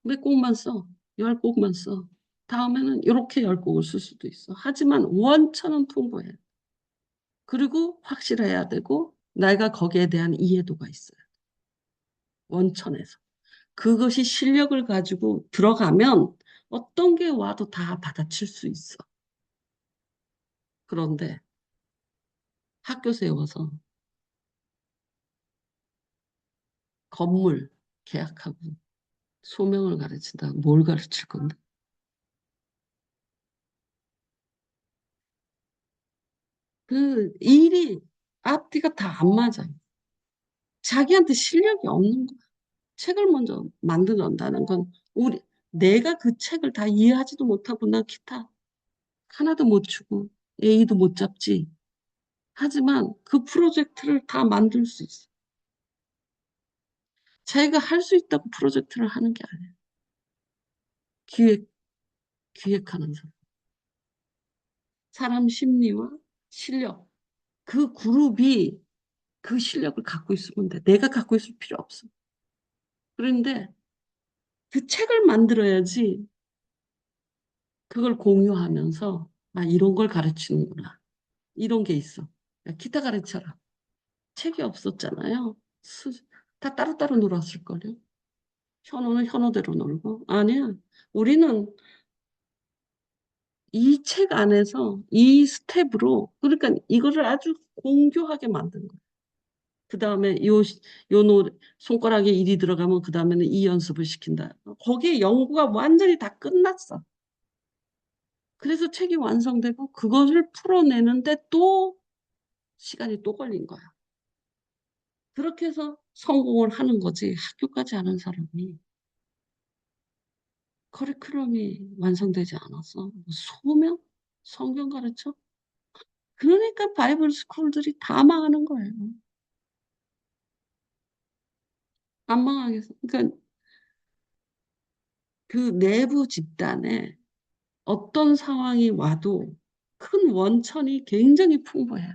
[SPEAKER 1] 몇 곡만 써. 10곡만 써. 다음에는 이렇게 10곡을 쓸 수도 있어. 하지만 원천은 풍부해. 그리고 확실해야 되고 내가 거기에 대한 이해도가 있어요. 원천에서. 그것이 실력을 가지고 들어가면 어떤 게 와도 다 받아칠 수 있어. 그런데 학교 세워서 건물 계약하고 소명을 가르친다. 뭘 가르칠 건데? 그 일이 앞뒤가 다 안 맞아요. 자기한테 실력이 없는 거야. 책을 먼저 만들어낸다는 건 내가 그 책을 다 이해하지도 못하고 나 기타 하나도 못 치고 A도 못 잡지. 하지만 그 프로젝트를 다 만들 수 있어. 자기가 할 수 있다고 프로젝트를 하는 게 아니야. 기획, 기획하는 사람. 사람 심리와 실력. 그 그룹이 그 실력을 갖고 있으면 돼. 내가 갖고 있을 필요 없어. 그런데 그 책을 만들어야지 그걸 공유하면서 아, 이런 걸 가르치는구나. 이런 게 있어. 야, 기타 가르쳐라. 책이 없었잖아요. 다 따로따로 놀았을걸요. 현호는 현호대로 놀고. 아니야. 우리는 이 책 안에서 이 스텝으로, 그러니까 이거를 아주 공교하게 만든 거야. 그 다음에 요 손가락에 일이 들어가면 그 다음에는 이 연습을 시킨다. 거기에 연구가 완전히 다 끝났어. 그래서 책이 완성되고 그것을 풀어내는데 또 시간이 또 걸린 거야. 그렇게 해서 성공을 하는 거지. 학교까지 하는 사람이 커리큘럼이 완성되지 않았어. 뭐 소명? 성경 가르쳐? 그러니까 바이블 스쿨들이 다 망하는 거예요. 안 망하겠어. 그러니까 그 내부 집단에 어떤 상황이 와도 큰 원천이 굉장히 풍부해요.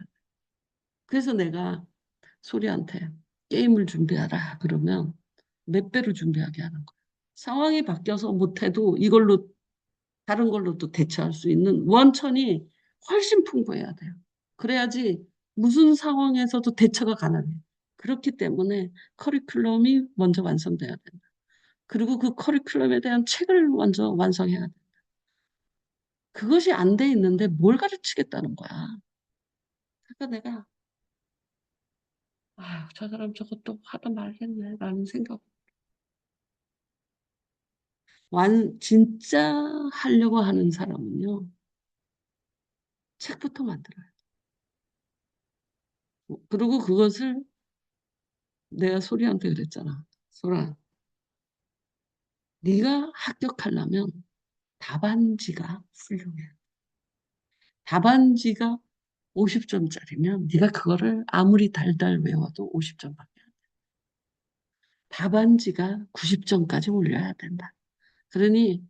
[SPEAKER 1] 그래서 내가 소리한테 게임을 준비하라 그러면 몇 배로 준비하게 하는 거야. 상황이 바뀌어서 못해도 이걸로 다른 걸로 또 대처할 수 있는 원천이 훨씬 풍부해야 돼요. 그래야지 무슨 상황에서도 대처가 가능해. 그렇기 때문에 커리큘럼이 먼저 완성돼야 된다. 그리고 그 커리큘럼에 대한 책을 먼저 완성해야 돼. 그것이 안 돼 있는데 뭘 가르치겠다는 거야. 그러니까 내가 아, 저 사람 저것도 하다 말겠네 라는 생각. 진짜 하려고 하는 사람은요. 책부터 만들어요. 그리고 그것을 내가 소리한테 그랬잖아. 소라, 네가 합격하려면 답안지가 훌륭해. 답안지가 50점짜리면 네가 그거를 아무리 달달 외워도 50점밖에 안 돼. 답안지가 90점까지 올려야 된다. 그러니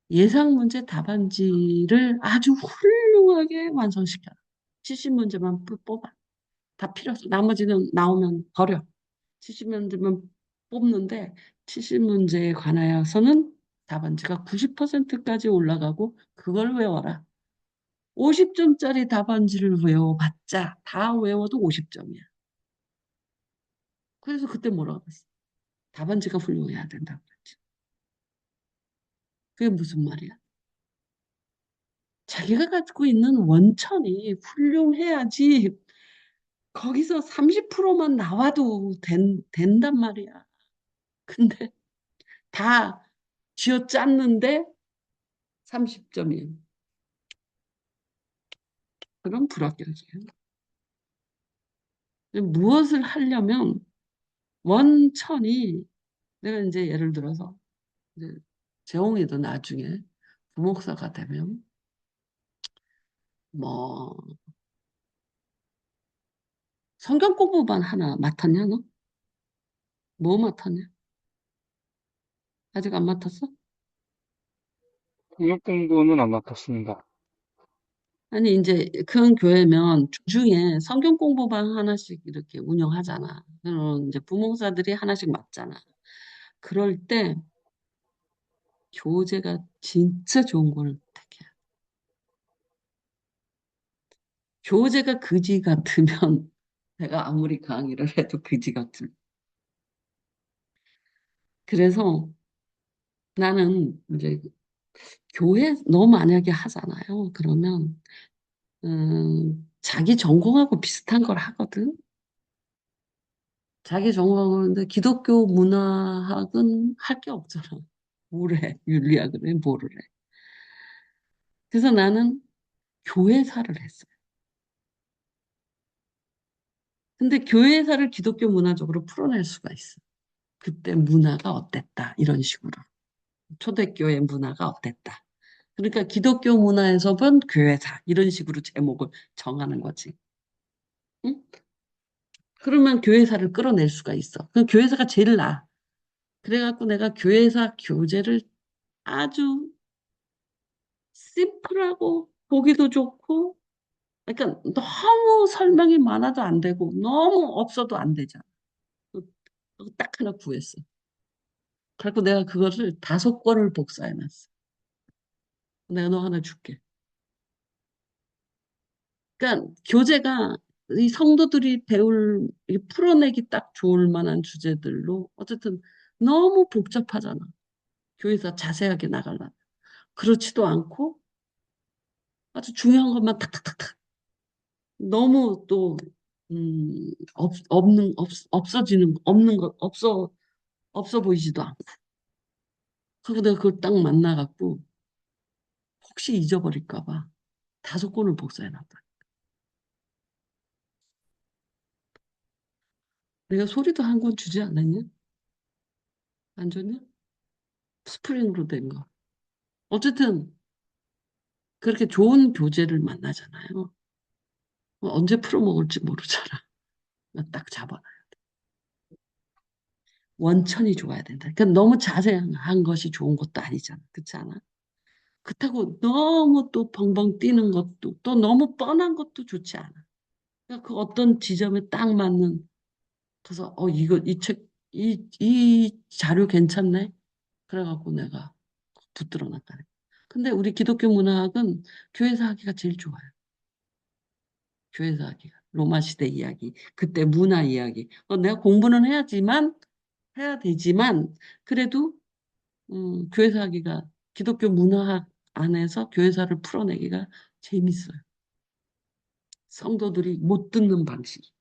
[SPEAKER 1] 예상 문제 답안지를 아주 훌륭하게 완성시켜. 70문제만 뽑아. 다 필요 없어. 나머지는 나오면 버려. 70문제만 뽑는데 70문제에 관하여서는 답안지가 90%까지 올라가고 그걸 외워라. 50점짜리 답안지를 외워봤자 다 외워도 50점이야. 그래서 그때 뭐라고 했어? 답안지가 훌륭해야 된다고 그랬지. 그게 무슨 말이야? 자기가 가지고 있는 원천이 훌륭해야지 거기서 30%만 나와도 된단 말이야. 근데 다 쥐어짰는데 30점이에요. 그럼 불합격이에요. 무엇을 하려면 원천이 내가 이제 예를 들어서 이제 재홍이도 나중에 부목사가 되면 뭐 성경 공부만 하나 맡았냐 너? 뭐 맡았냐? 아직 안 맡았어?
[SPEAKER 3] 통역 공부는 안 맡았습니다.
[SPEAKER 1] 아니 이제 큰 교회면 주중에 성경 공부방 하나씩 이렇게 운영하잖아. 그럼 이제 부목사들이 하나씩 맡잖아. 그럴 때 교재가 진짜 좋은 걸 택해. 교재가 그지 같으면 내가 아무리 강의를 해도 그지 같은. 그래서 나는 이제 교회 너 만약에 하잖아요. 그러면 자기 전공하고 비슷한 걸 하거든. 자기 전공하는데 기독교 문화학은 할 게 없잖아. 뭘 해? 윤리학을 해? 뭐를 해? 그래서 나는 교회사를 했어요. 근데 교회사를 기독교 문화적으로 풀어낼 수가 있어. 그때 문화가 어땠다. 이런 식으로. 초대교회 문화가 어땠다. 그러니까 기독교 문화에서 본 교회사. 이런 식으로 제목을 정하는 거지. 응? 그러면 교회사를 끌어낼 수가 있어. 그 교회사가 제일 나아. 그래갖고 내가 교회사 교재를 아주 심플하고 보기도 좋고 그러니까 너무 설명이 많아도 안 되고 너무 없어도 안 되잖아. 딱 하나 구했어. 그래고 내가 그것을 5권을 복사해놨어. 내가 너 하나 줄게. 그러니까 교재가 이 성도들이 배울 이 풀어내기 딱 좋을 만한 주제들로 어쨌든 너무 복잡하잖아. 교회에서 자세하게 나가려면. 그렇지도 않고 아주 중요한 것만 탁탁탁탁 너무 또 없어지는 없는 것 없어 보이지도 않고. 그리고 내가 그걸 딱 만나갖고 혹시 잊어버릴까 봐 5권을 복사해놨다. 내가 소리도 한 권 주지 않았냐? 안 줬냐? 스프링으로 된 거. 어쨌든 그렇게 좋은 교재를 만나잖아요. 언제 풀어먹을지 모르잖아. 딱 잡아놔. 원천이 좋아야 된다. 그러니까 너무 자세한 것이 좋은 것도 아니잖아. 그렇지 않아? 그렇다고 너무 또 벙벙 뛰는 것도 또 너무 뻔한 것도 좋지 않아. 그러니까 그 어떤 지점에 딱 맞는 그래서 이거 이 자료 괜찮네. 그래갖고 내가 붙들어 놨다네. 근데 우리 기독교 문학은 교회에서 하기가 제일 좋아요. 교회에서 하기가 로마 시대 이야기, 그때 문화 이야기. 내가 공부는 해야 되지만 그래도 교회에서 하기가 기독교 문화학 안에서 교회사를 풀어내기가 재밌어요. 성도들이 못 듣는 방식이죠.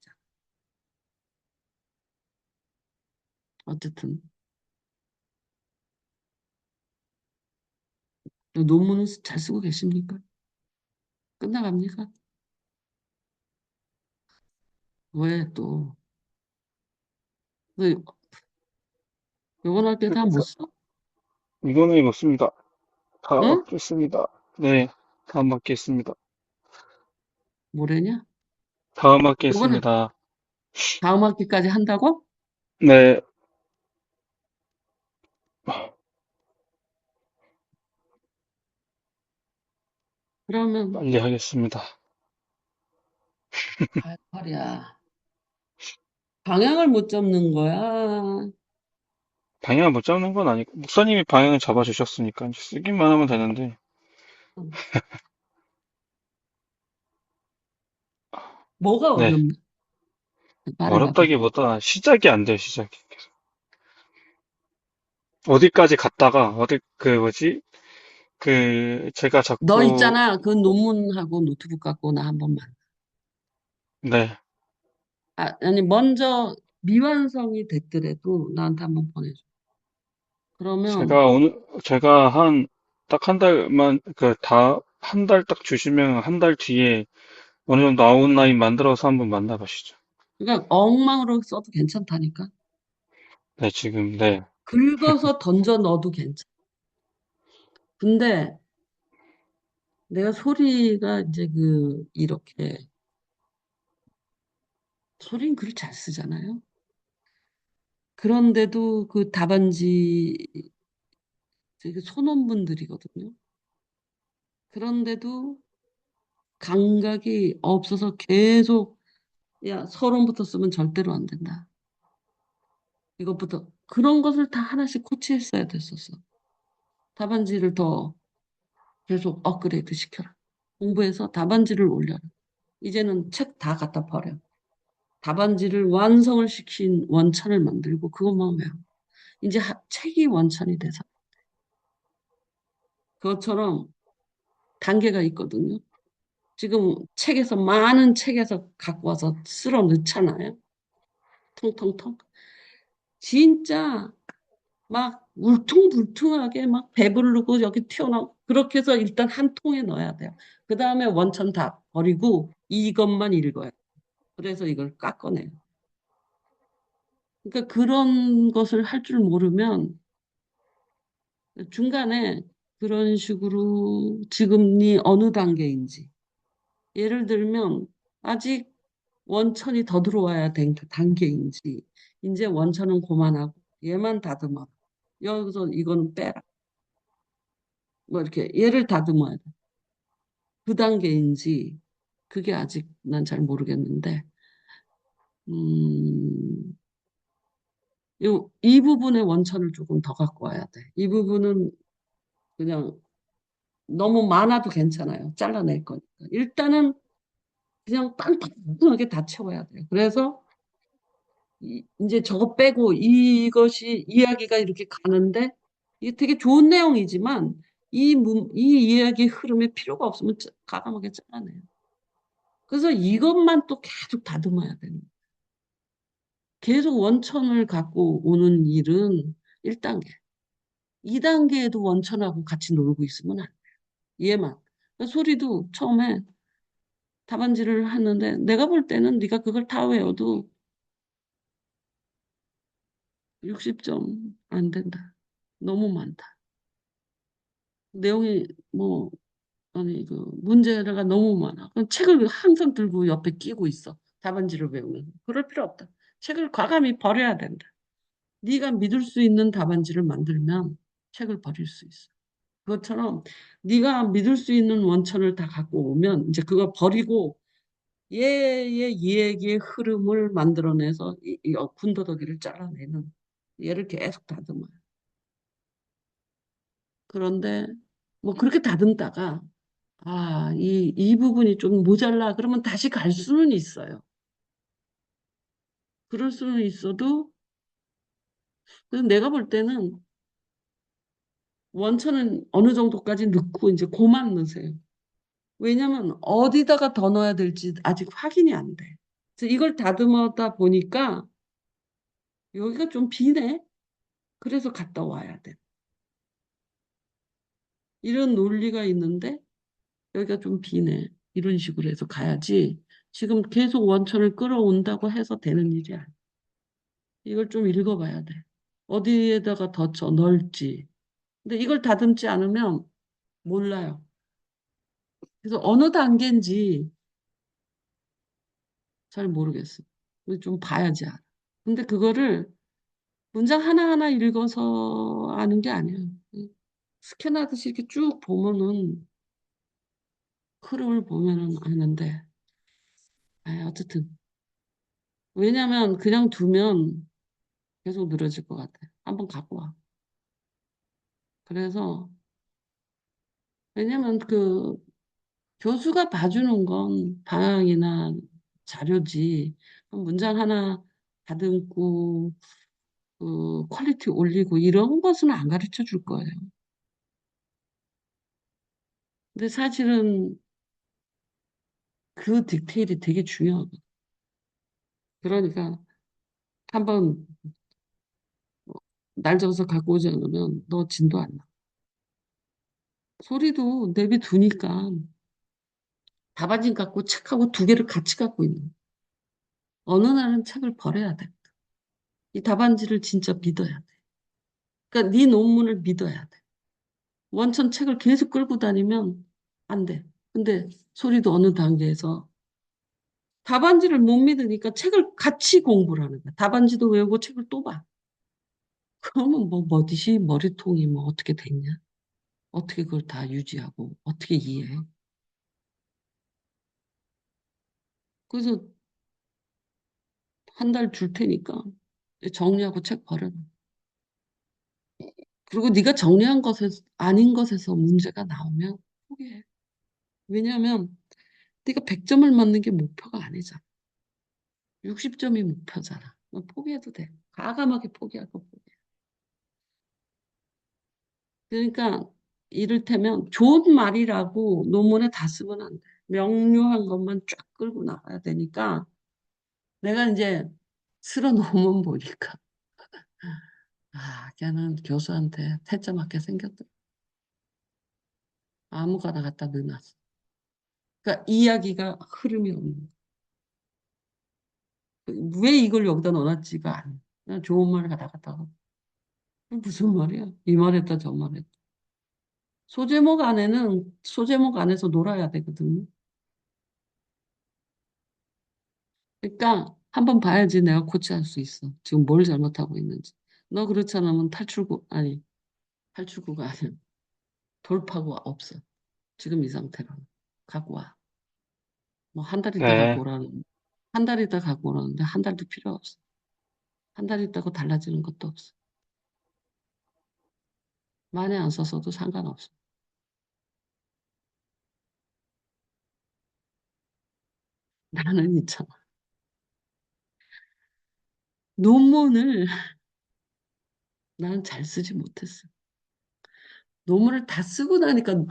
[SPEAKER 1] 어쨌든 논문은 잘 쓰고 계십니까? 끝나갑니까? 왜 또? 왜 요번 할 때 다 못 써?
[SPEAKER 3] 이거는 맞습니다. 다
[SPEAKER 1] 응?
[SPEAKER 3] 맞겠습니다. 네, 다 맞겠습니다.
[SPEAKER 1] 뭐래냐?
[SPEAKER 3] 다
[SPEAKER 1] 요번
[SPEAKER 3] 맞겠습니다.
[SPEAKER 1] 다음 학기까지 한다고?
[SPEAKER 3] 네,
[SPEAKER 1] 그러면
[SPEAKER 3] 빨리 하겠습니다.
[SPEAKER 1] 허리야. 방향을 못 잡는 거야.
[SPEAKER 3] 방향을 못 잡는 건 아니고, 목사님이 방향을 잡아주셨으니까 이제 쓰기만 하면 되는데,
[SPEAKER 1] 뭐가
[SPEAKER 3] 네,
[SPEAKER 1] 어렵나? 말해봐봐.
[SPEAKER 3] 어렵다기보다 시작이 안 돼요, 시작이. 어디까지 갔다가, 제가
[SPEAKER 1] 너
[SPEAKER 3] 자꾸,
[SPEAKER 1] 있잖아. 그 논문하고 노트북 갖고 나 한 번만.
[SPEAKER 3] 네,
[SPEAKER 1] 아니, 먼저 미완성이 됐더라도 나한테 한번 보내줘. 그러면
[SPEAKER 3] 딱 한 달만, 한 달 딱 주시면 한 달 뒤에 어느 정도 아웃라인 만들어서 한번 만나보시죠.
[SPEAKER 1] 그러니까 엉망으로 써도 괜찮다니까.
[SPEAKER 3] 네, 지금, 네.
[SPEAKER 1] 긁어서 던져 넣어도 괜찮아. 근데 내가 소리가 이제 이렇게 소리는 글 잘 쓰잖아요. 그런데도 그 답안지 되게 소논문들이거든요. 그런데도 감각이 없어서 계속 야 서론부터 쓰면 절대로 안 된다. 이것부터 그런 것을 다 하나씩 코치했어야 됐었어. 답안지를 더 계속 업그레이드 시켜라. 공부해서 답안지를 올려라. 이제는 책 다 갖다 버려. 답안지를 완성을 시킨 원천을 만들고 그것만 외워. 이제 책이 원천이 돼서 그것처럼 단계가 있거든요. 지금 많은 책에서 갖고 와서 쓸어 넣잖아요. 통통통. 진짜 막 울퉁불퉁하게 막 배부르고 여기 튀어나오고 그렇게 해서 일단 한 통에 넣어야 돼요. 그 다음에 원천 다 버리고 이것만 읽어요. 그래서 이걸 깎아내요. 그러니까 그런 것을 할 줄 모르면 중간에 그런 식으로 지금이 어느 단계인지 예를 들면 아직 원천이 더 들어와야 된 단계인지 이제 원천은 그만하고 얘만 다듬어. 여기서 이거는 빼라. 뭐 이렇게 얘를 다듬어야 돼. 그 단계인지 그게 아직 난 잘 모르겠는데, 음, 이 부분의 원천을 조금 더 갖고 와야 돼. 이 부분은 그냥 너무 많아도 괜찮아요. 잘라낼 거니까. 일단은 그냥 빵빵하게 다 채워야 돼요. 그래서 이제 저거 빼고 이것이 이야기가 이렇게 가는데 이게 되게 좋은 내용이지만 이 이야기 흐름에 필요가 없으면 과감하게 잘라내요. 그래서 이것만 또 계속 다듬어야 되는 거예요. 계속 원천을 갖고 오는 일은 1단계. 2단계에도 원천하고 같이 놀고 있으면 안 돼요. 얘만. 그러니까 소리도 처음에 답안지를 하는데 내가 볼 때는 네가 그걸 다 외워도 60점 안 된다. 너무 많다. 내용이 뭐 아니 그 문제가 너무 많아. 그럼 책을 항상 들고 옆에 끼고 있어. 답안지를 외우면. 그럴 필요 없다. 책을 과감히 버려야 된다. 네가 믿을 수 있는 답안지를 만들면 책을 버릴 수 있어. 그것처럼 네가 믿을 수 있는 원천을 다 갖고 오면 이제 그거 버리고 얘의 이야기의 흐름을 만들어내서 이 군더더기를 잘라내는 얘를 계속 다듬어요. 그런데 뭐 그렇게 다듬다가 이 부분이 좀 모자라 그러면 다시 갈 수는 있어요. 그럴 수는 있어도 그래서 내가 볼 때는 원천은 어느 정도까지 넣고 이제 고만 넣으세요. 왜냐면 어디다가 더 넣어야 될지 아직 확인이 안 돼. 그래서 이걸 다듬어다 보니까 여기가 좀 비네. 그래서 갔다 와야 돼. 이런 논리가 있는데 여기가 좀 비네. 이런 식으로 해서 가야지. 지금 계속 원천을 끌어온다고 해서 되는 일이 아니야. 이걸 좀 읽어봐야 돼. 어디에다가 더 넣을지. 근데 이걸 다듬지 않으면 몰라요. 그래서 어느 단계인지 잘 모르겠어. 좀 봐야지 알아. 근데 그거를 문장 하나하나 읽어서 아는 게 아니야. 스캔하듯이 이렇게 쭉 보면은 흐름을 보면은 아는데. 어쨌든 왜냐면 그냥 두면 계속 늘어질 것 같아. 한번 갖고 와. 그래서 왜냐면 그 교수가 봐주는 건 방향이나 자료지. 문장 하나 다듬고 그 퀄리티 올리고 이런 것은 안 가르쳐 줄 거예요. 근데 사실은 그 디테일이 되게 중요하거든. 그러니까 한번 날 잡아서 갖고 오지 않으면 너 진도 안 나. 소리도 내비두니까 답안지 갖고 책하고 두 개를 같이 갖고 있는 거야. 어느 날은 책을 버려야 돼. 이 답안지를 진짜 믿어야 돼. 그러니까 네 논문을 믿어야 돼. 원천 책을 계속 끌고 다니면 안 돼. 근데 소리도 어느 단계에서 답안지를 못 믿으니까 책을 같이 공부를 하는 거야. 답안지도 외우고 책을 또 봐. 그러면 뭐 뭐지 머리통이 뭐 어떻게 됐냐? 어떻게 그걸 다 유지하고 어떻게 이해해? 그래서 한 달 줄 테니까 정리하고 책 버려. 그리고 네가 정리한 것에 아닌 것에서 문제가 나오면 포기해. 왜냐하면 네가 100점을 맞는 게 목표가 아니잖아. 60점이 목표잖아. 너 포기해도 돼. 과감하게 포기하고 포기해. 그러니까 이를테면 좋은 말이라고 논문에 다 쓰면 안 돼. 명료한 것만 쫙 끌고 나가야 되니까 내가 이제 쓸어 놓으면 보니까 걔는 교수한테 태자 맞게 생겼더라. 아무거나 갖다 넣어놨어. 그러니까 이야기가 흐름이 없는 거야. 왜 이걸 여기다 넣어놨지가 않아. 그냥 좋은 말 갖다 갖다가 무슨 말이야? 이 말했다 저 말했다. 소제목 안에서 놀아야 되거든. 그러니까 한번 봐야지 내가 코치할 수 있어. 지금 뭘 잘못하고 있는지. 너 그렇지 않으면 탈출구가 아니야. 돌파구가 없어. 지금 이 상태로. 갖고 와. 뭐 한 달 있다
[SPEAKER 3] 네.
[SPEAKER 1] 갖고 오라는, 한 달 있다 갖고 오라는데 한 달도 필요 없어. 한 달 있다고 달라지는 것도 없어. 많이 안 썼어도 상관없어. 나는 있잖아. 논문을 나는 잘 쓰지 못했어. 논문을 다 쓰고 나니까,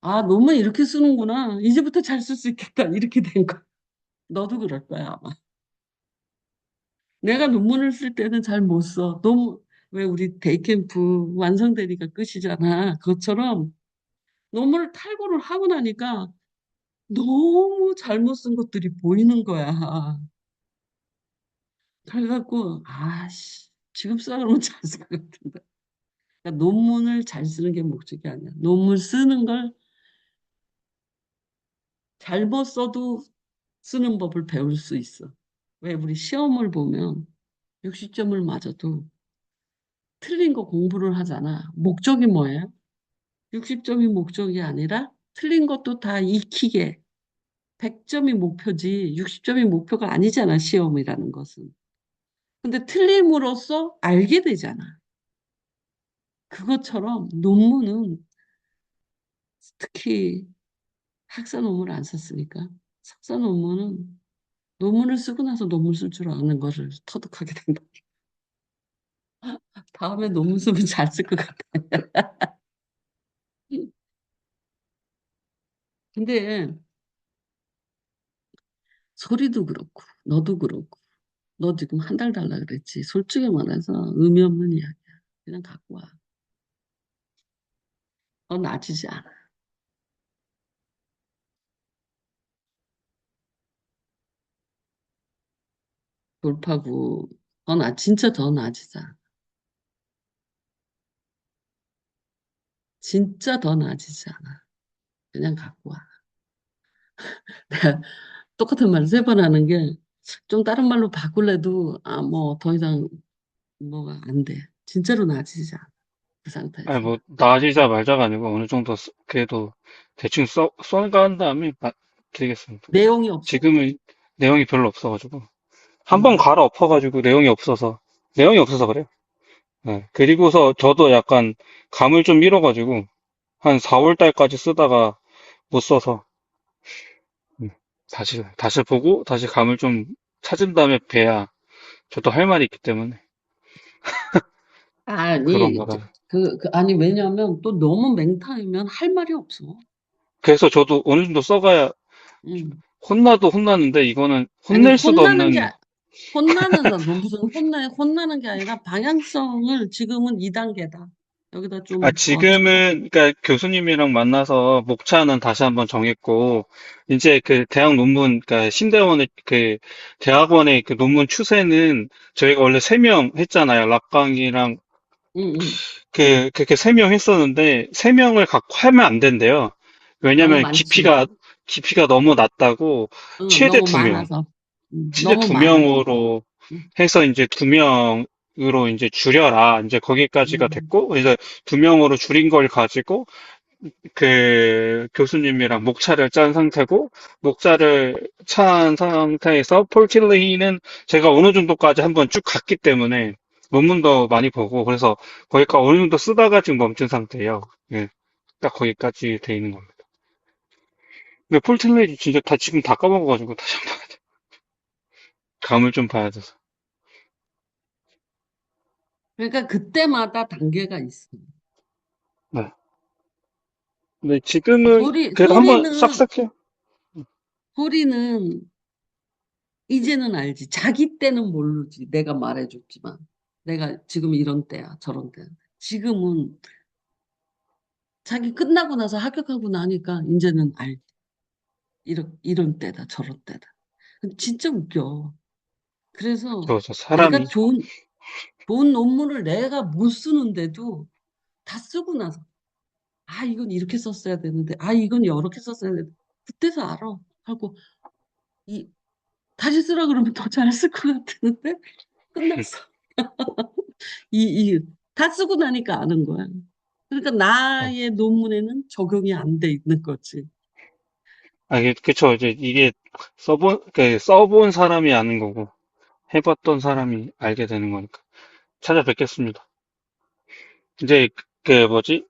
[SPEAKER 1] 아, 논문 이렇게 쓰는구나. 이제부터 잘 쓸 수 있겠다. 이렇게 된 거야. 너도 그럴 거야, 아마. 내가 논문을 쓸 때는 잘 못 써. 너무, 왜 우리 데이캠프 완성되니까 끝이잖아. 그것처럼 논문을 탈고를 하고 나니까 너무 잘못 쓴 것들이 보이는 거야. 그래갖고, 아씨, 지금 쓰라 그러면 잘 쓸 것 같은데. 그러니까 논문을 잘 쓰는 게 목적이 아니야. 논문 쓰는 걸 잘못 써도 쓰는 법을 배울 수 있어. 왜 우리 시험을 보면 60점을 맞아도 틀린 거 공부를 하잖아. 목적이 뭐예요? 60점이 목적이 아니라 틀린 것도 다 익히게. 100점이 목표지 60점이 목표가 아니잖아, 시험이라는 것은. 근데 틀림으로써 알게 되잖아. 그것처럼 논문은 특히 학사 논문을 안 썼으니까 석사 논문은 논문을 쓰고 나서 논문 쓸 줄 아는 거를 터득하게 된다. 다음에 논문 쓰면 잘 쓸 것 같아. 근데 소리도 그렇고 너도 그렇고 너 지금 한 달 달라 그랬지. 솔직히 말해서 의미 없는 이야기야. 그냥 갖고 와. 너 나아지지 않아. 돌파구. 진짜 더 나아지자. 진짜 더 나아지지 않아. 그냥 갖고 와. 내가 똑같은 말을 세 번 하는 게 좀 다른 말로 바꿀래도 뭐 더 이상 뭐가 안 돼. 진짜로 나아지지 않아. 그
[SPEAKER 3] 아니,
[SPEAKER 1] 상태에서.
[SPEAKER 3] 뭐, 나아지자 말자가 아니고 어느 정도 그래도 대충 써간 다음에 드리겠습니다.
[SPEAKER 1] 내용이 없어.
[SPEAKER 3] 지금은 내용이 별로 없어가지고. 한 번
[SPEAKER 1] 음.
[SPEAKER 3] 갈아엎어가지고 내용이 없어서 그래요. 네. 그리고서 저도 약간 감을 좀 잃어가지고 한 4월 달까지 쓰다가 못 써서 음, 다시 보고 다시 감을 좀 찾은 다음에 뵈야 저도 할 말이 있기 때문에 그런
[SPEAKER 1] 아니,
[SPEAKER 3] 거라.
[SPEAKER 1] 아니, 왜냐면 또 너무 맹탕이면 할 말이 없어.
[SPEAKER 3] 그래서 저도 어느 정도 써가야
[SPEAKER 1] 음.
[SPEAKER 3] 혼나도 혼나는데 이거는
[SPEAKER 1] 아니,
[SPEAKER 3] 혼낼 수도 없는.
[SPEAKER 1] 혼나는 건, 너 무슨 혼나는 게 아니라 방향성을 지금은 2단계다. 여기다 좀,
[SPEAKER 3] 지금은, 그러니까 교수님이랑 만나서 목차는 다시 한번 정했고, 이제 그 대학 논문, 그러니까 신대원의 그 대학원의 그 논문 추세는 저희가 원래 3명 했잖아요. 락강이랑
[SPEAKER 1] 응, 응.
[SPEAKER 3] 그렇게 3명 했었는데, 3명을 갖고 하면 안 된대요.
[SPEAKER 1] 너무
[SPEAKER 3] 왜냐면
[SPEAKER 1] 많지.
[SPEAKER 3] 깊이가 너무 낮다고
[SPEAKER 1] 응,
[SPEAKER 3] 최대
[SPEAKER 1] 너무
[SPEAKER 3] 2명,
[SPEAKER 1] 많아서. 응,
[SPEAKER 3] 최대
[SPEAKER 1] 너무 많아.
[SPEAKER 3] 2명으로
[SPEAKER 1] 응,
[SPEAKER 3] 해서 이제 2명으로 이제 줄여라. 이제 거기까지가
[SPEAKER 1] 응,
[SPEAKER 3] 됐고, 그래서 2명으로 줄인 걸 가지고 그 교수님이랑 목차를 짠 상태고, 목차를 찬 상태에서 폴틸레이는 제가 어느 정도까지 한번 쭉 갔기 때문에 논문도 많이 보고, 그래서 거기까지 어느 정도 쓰다가 지금 멈춘 상태예요. 예, 딱 거기까지 돼 있는 겁니다. 근데 폴틸레이 진짜 지금 다 까먹어가지고 다시 한번 감을 좀 봐야 돼서.
[SPEAKER 1] 그러니까 그때마다 단계가 있어.
[SPEAKER 3] 네. 근데 지금은 그래도 한번 싹싹해요.
[SPEAKER 1] 소리는 이제는 알지. 자기 때는 모르지. 내가 말해줬지만. 내가 지금 이런 때야, 저런 때야. 지금은 자기 끝나고 나서 합격하고 나니까 이제는 알지. 이런 때다, 저런 때다. 진짜 웃겨. 그래서
[SPEAKER 3] 저
[SPEAKER 1] 내가
[SPEAKER 3] 사람이.
[SPEAKER 1] 좋은 논문을 내가 못 쓰는데도 다 쓰고 나서, 이건 이렇게 썼어야 되는데, 이건 이렇게 썼어야 되는데, 그때서 알아. 하고, 이, 다시 쓰라 그러면 더 잘 쓸 것 같은데? 끝났어. 다 쓰고 나니까 아는 거야. 그러니까
[SPEAKER 3] 어,
[SPEAKER 1] 나의 논문에는 적용이 안 돼 있는 거지.
[SPEAKER 3] 그쵸. 이제 이게 써본 사람이 아는 거고, 해봤던 사람이 알게 되는 거니까. 찾아뵙겠습니다. 이제, 뭐지?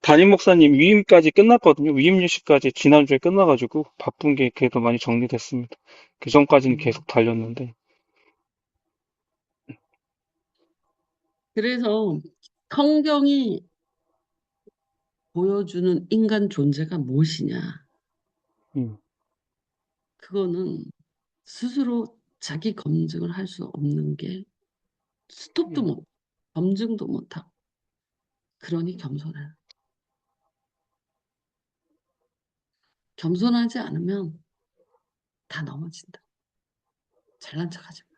[SPEAKER 3] 담임 목사님 위임까지 끝났거든요. 위임 뉴스까지 지난주에 끝나가지고, 바쁜 게 그래도 많이 정리됐습니다. 그 전까지는
[SPEAKER 1] 음.
[SPEAKER 3] 계속 달렸는데,
[SPEAKER 1] 그래서 성경이 보여주는 인간 존재가 무엇이냐?
[SPEAKER 3] 음,
[SPEAKER 1] 그거는 스스로 자기 검증을 할 수 없는 게 스톱도
[SPEAKER 3] 음,
[SPEAKER 1] 못, 검증도 못하고, 그러니 겸손해. 겸손하지 않으면 다 넘어진다. 잘난 척하지 마.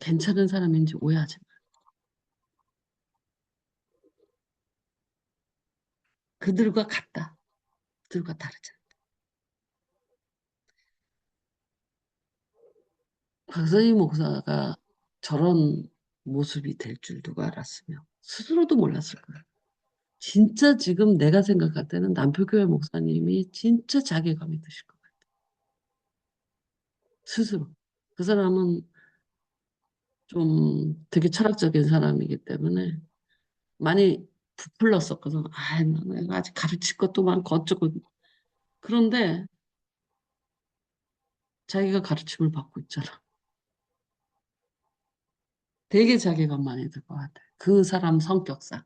[SPEAKER 1] 괜찮은 사람인지 오해하지 마. 그들과 같다. 그들과 다르지 않다. 박선희 목사가 저런 모습이 될 줄 누가 알았으며 스스로도 몰랐을 거야. 진짜 지금 내가 생각할 때는 남표교회 목사님이 진짜 자괴감이 드실 것 같아. 스스로. 그 사람은 좀 되게 철학적인 사람이기 때문에 많이 부풀렀었거든. 아, 내가 아직 가르칠 것도 많고 어쩌고. 그런데 자기가 가르침을 받고 있잖아. 되게 자괴감 많이 들 것 같아. 그 사람 성격상.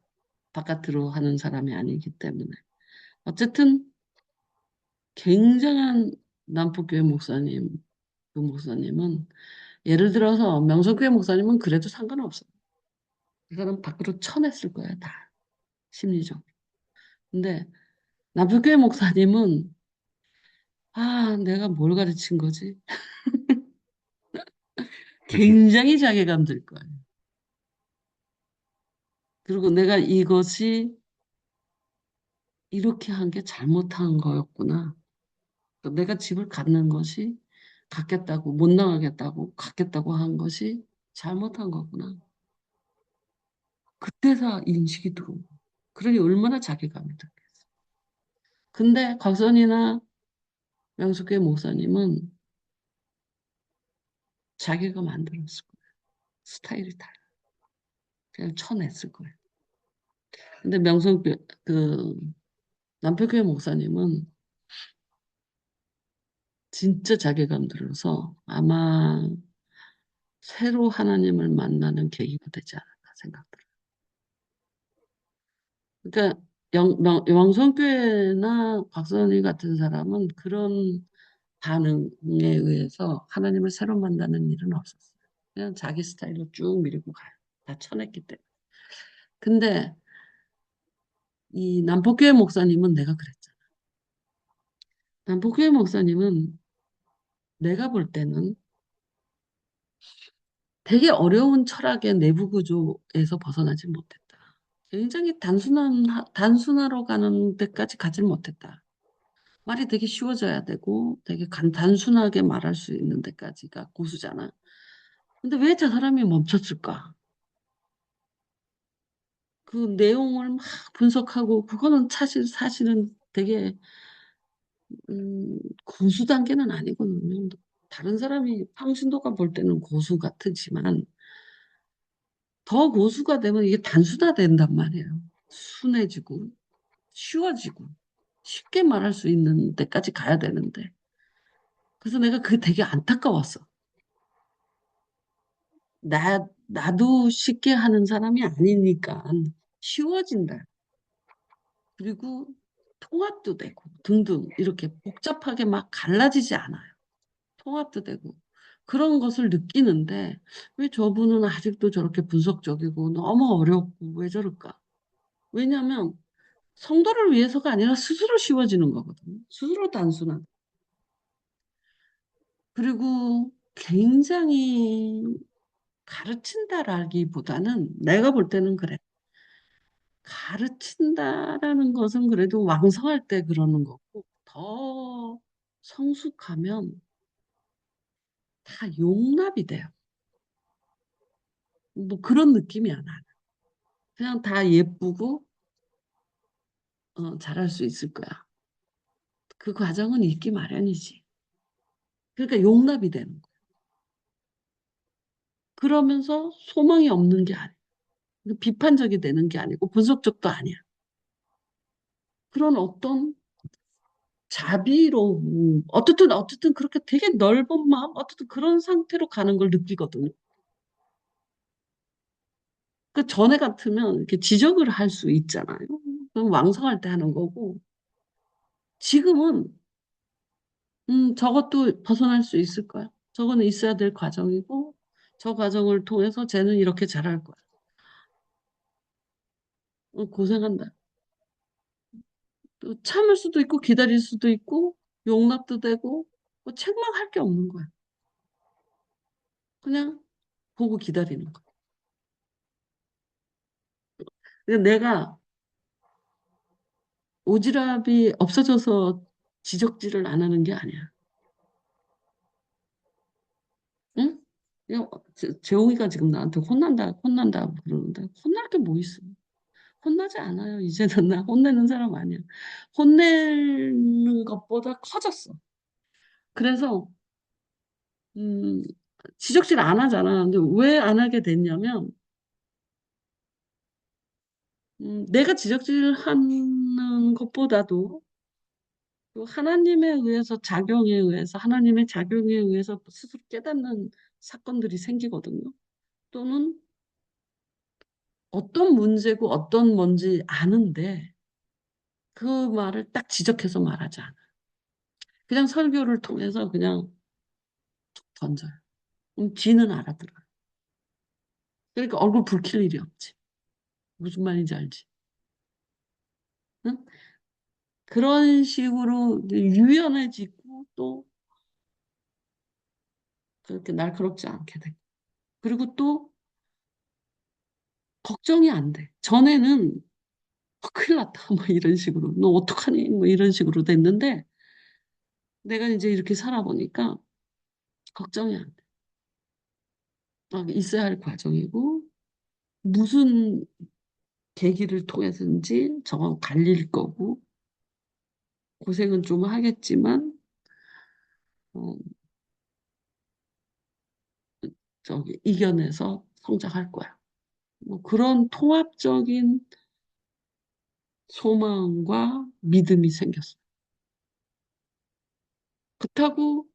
[SPEAKER 1] 바깥으로 하는 사람이 아니기 때문에. 어쨌든 굉장한 남포교회 목사님, 그 목사님은 예를 들어서 명성교회 목사님은 그래도 상관없어. 그 사람 밖으로 쳐냈을 거야, 다. 심리적으로. 근데 남포교회 목사님은 아, 내가 뭘 가르친 거지? 굉장히 자괴감 들 거야. 그리고 내가 이것이 이렇게 한 게 잘못한 거였구나. 내가 집을 갖는 것이 갖겠다고, 못 나가겠다고, 갖겠다고 한 것이 잘못한 거구나. 그때서 인식이 들어온 거야. 그러니 얼마나 자괴감이 들겠어. 근데 곽선이나 명숙회 목사님은 자괴감 안 들었을 거야. 스타일이 달라. 그냥 쳐냈을 거야. 근데 명숙회, 그, 남편교회 목사님은 진짜 자괴감 들어서 아마 새로 하나님을 만나는 계기가 되지 않을까 생각들어요. 그러니까 영성교회나 박선희 같은 사람은 그런 반응에 의해서 하나님을 새로 만나는 일은 없었어요. 그냥 자기 스타일로 쭉 밀고 가요. 다 쳐냈기 때문에. 근데 이 남포교회 목사님은 내가 그랬잖아. 남포교회 목사님은 내가 볼 때는 되게 어려운 철학의 내부 구조에서 벗어나지 못했다. 굉장히 단순화로 가는 데까지 가질 못했다. 말이 되게 쉬워져야 되고 되게 단순하게 말할 수 있는 데까지가 고수잖아. 근데 왜 저 사람이 멈췄을까? 그 내용을 막 분석하고 그거는 사실은 되게 고수 단계는 아니거든요. 다른 사람이 황신도가 볼 때는 고수 같지만 더 고수가 되면 이게 단순화된단 말이에요. 순해지고 쉬워지고 쉽게 말할 수 있는 데까지 가야 되는데 그래서 내가 그게 되게 안타까웠어. 나도 쉽게 하는 사람이 아니니까 쉬워진다. 그리고 통합도 되고 등등 이렇게 복잡하게 막 갈라지지 않아요. 통합도 되고 그런 것을 느끼는데 왜 저분은 아직도 저렇게 분석적이고 너무 어렵고 왜 저럴까? 왜냐하면 성도를 위해서가 아니라 스스로 쉬워지는 거거든요. 스스로 단순한. 그리고 굉장히 가르친다라기보다는 내가 볼 때는 그래. 가르친다라는 것은 그래도 왕성할 때 그러는 거고 더 성숙하면 다 용납이 돼요. 뭐 그런 느낌이 안 나요. 그냥 다 예쁘고 잘할 수 있을 거야. 그 과정은 있기 마련이지. 그러니까 용납이 되는 거야. 그러면서 소망이 없는 게 아니야. 비판적이 되는 게 아니고 분석적도 아니야. 그런 어떤 자비로움, 어쨌든 그렇게 되게 넓은 마음, 어쨌든 그런 상태로 가는 걸 느끼거든요. 그 전에 같으면 이렇게 지적을 할 수 있잖아요. 그럼 왕성할 때 하는 거고, 지금은, 저것도 벗어날 수 있을 거야. 저거는 있어야 될 과정이고, 저 과정을 통해서 쟤는 이렇게 잘할 거야. 고생한다. 또 참을 수도 있고, 기다릴 수도 있고, 용납도 되고, 뭐 책망할 게 없는 거야. 그냥 보고 기다리는 거야. 내가 오지랖이 없어져서 지적질을 안 하는 게 아니야. 응? 그냥 재홍이가 지금 나한테 혼난다 그러는데 혼날 게 뭐 있어? 혼나지 않아요. 이제는 나 혼내는 사람 아니야. 혼내는 것보다 커졌어. 그래서 음, 지적질 안 하잖아. 근데 왜 안 하게 됐냐면 내가 지적질하는 것보다도 또 하나님에 의해서 작용에 의해서 하나님의 작용에 의해서 스스로 깨닫는 사건들이 생기거든요. 또는 어떤 문제고 어떤 뭔지 아는데 그 말을 딱 지적해서 말하지 않아. 그냥 설교를 통해서 그냥 던져요. 지는 알아들어요. 그러니까 얼굴 붉힐 일이 없지. 무슨 말인지 알지? 응? 그런 식으로 이제 유연해지고 또 그렇게 날카롭지 않게 되고. 그리고 또 걱정이 안 돼. 전에는 큰일 났다. 뭐 이런 식으로. 너 어떡하니? 뭐 이런 식으로 됐는데 내가 이제 이렇게 살아보니까 걱정이 안 돼. 있어야 할 과정이고 무슨 계기를 통해서인지 저건 갈릴 거고 고생은 좀 하겠지만 어, 저기 이겨내서 성장할 거야. 뭐 그런 통합적인 소망과 믿음이 생겼어. 그렇다고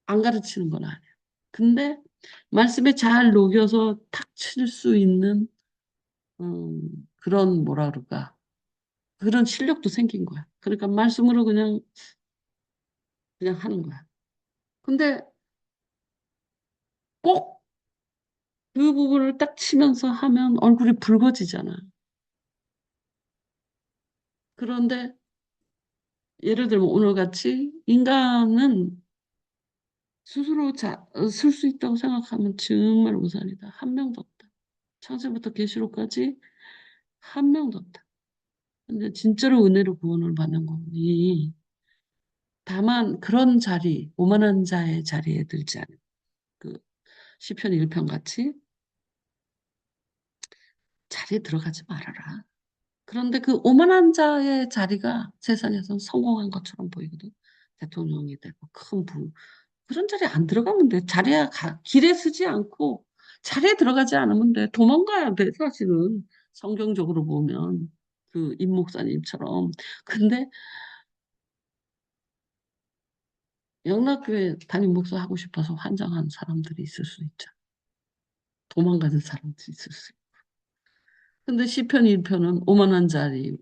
[SPEAKER 1] 안 가르치는 건 아니야. 근데 말씀에 잘 녹여서 탁 칠 수 있는 그런 뭐라 그럴까 그런 실력도 생긴 거야. 그러니까 말씀으로 그냥 하는 거야. 근데 꼭 그 부분을 딱 치면서 하면 얼굴이 붉어지잖아. 그런데 예를 들면 오늘같이 인간은 스스로 쓸 수 있다고 생각하면 정말 우산이다. 한 명도 없다. 창세부터 계시록까지 한 명도 없다. 근데 진짜로 은혜로 구원을 받는 거니 다만 그런 자리, 오만한 자의 자리에 들지 않은 그 시편 1편 같이 자리에 들어가지 말아라. 그런데 그 오만한 자의 자리가 세상에서 성공한 것처럼 보이거든. 대통령이 되고 큰 그런 자리에 안 들어가면 돼. 길에 서지 않고 자리에 들어가지 않으면 돼. 도망가야 돼, 사실은. 성경적으로 보면. 그 임 목사님처럼. 근데 영락교회 담임 목사 하고 싶어서 환장한 사람들이 있을 수 있죠. 도망가는 사람들이 있을 수 있고. 근데 시편 1편은 오만한 자리,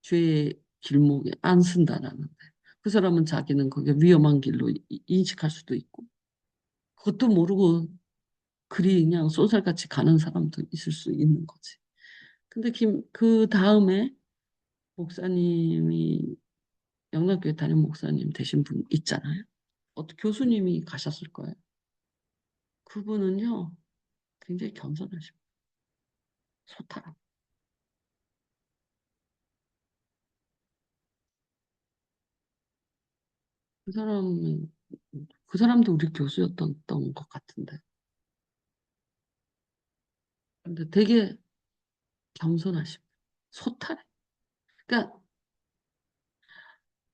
[SPEAKER 1] 죄의 길목에 안 쓴다라는데 그 사람은 자기는 그게 위험한 길로 인식할 수도 있고 그것도 모르고 그리 그냥 쏘살같이 가는 사람도 있을 수 있는 거지. 근데 그 다음에 목사님이 영락교회 담임 목사님 되신 분 있잖아요. 교수님이 가셨을 거예요. 그분은요, 굉장히 겸손하시고 소탈하고 그 사람은 그 사람도 우리 교수였던 것 같은데. 근데 되게 겸손하시고 소탈해. 그러니까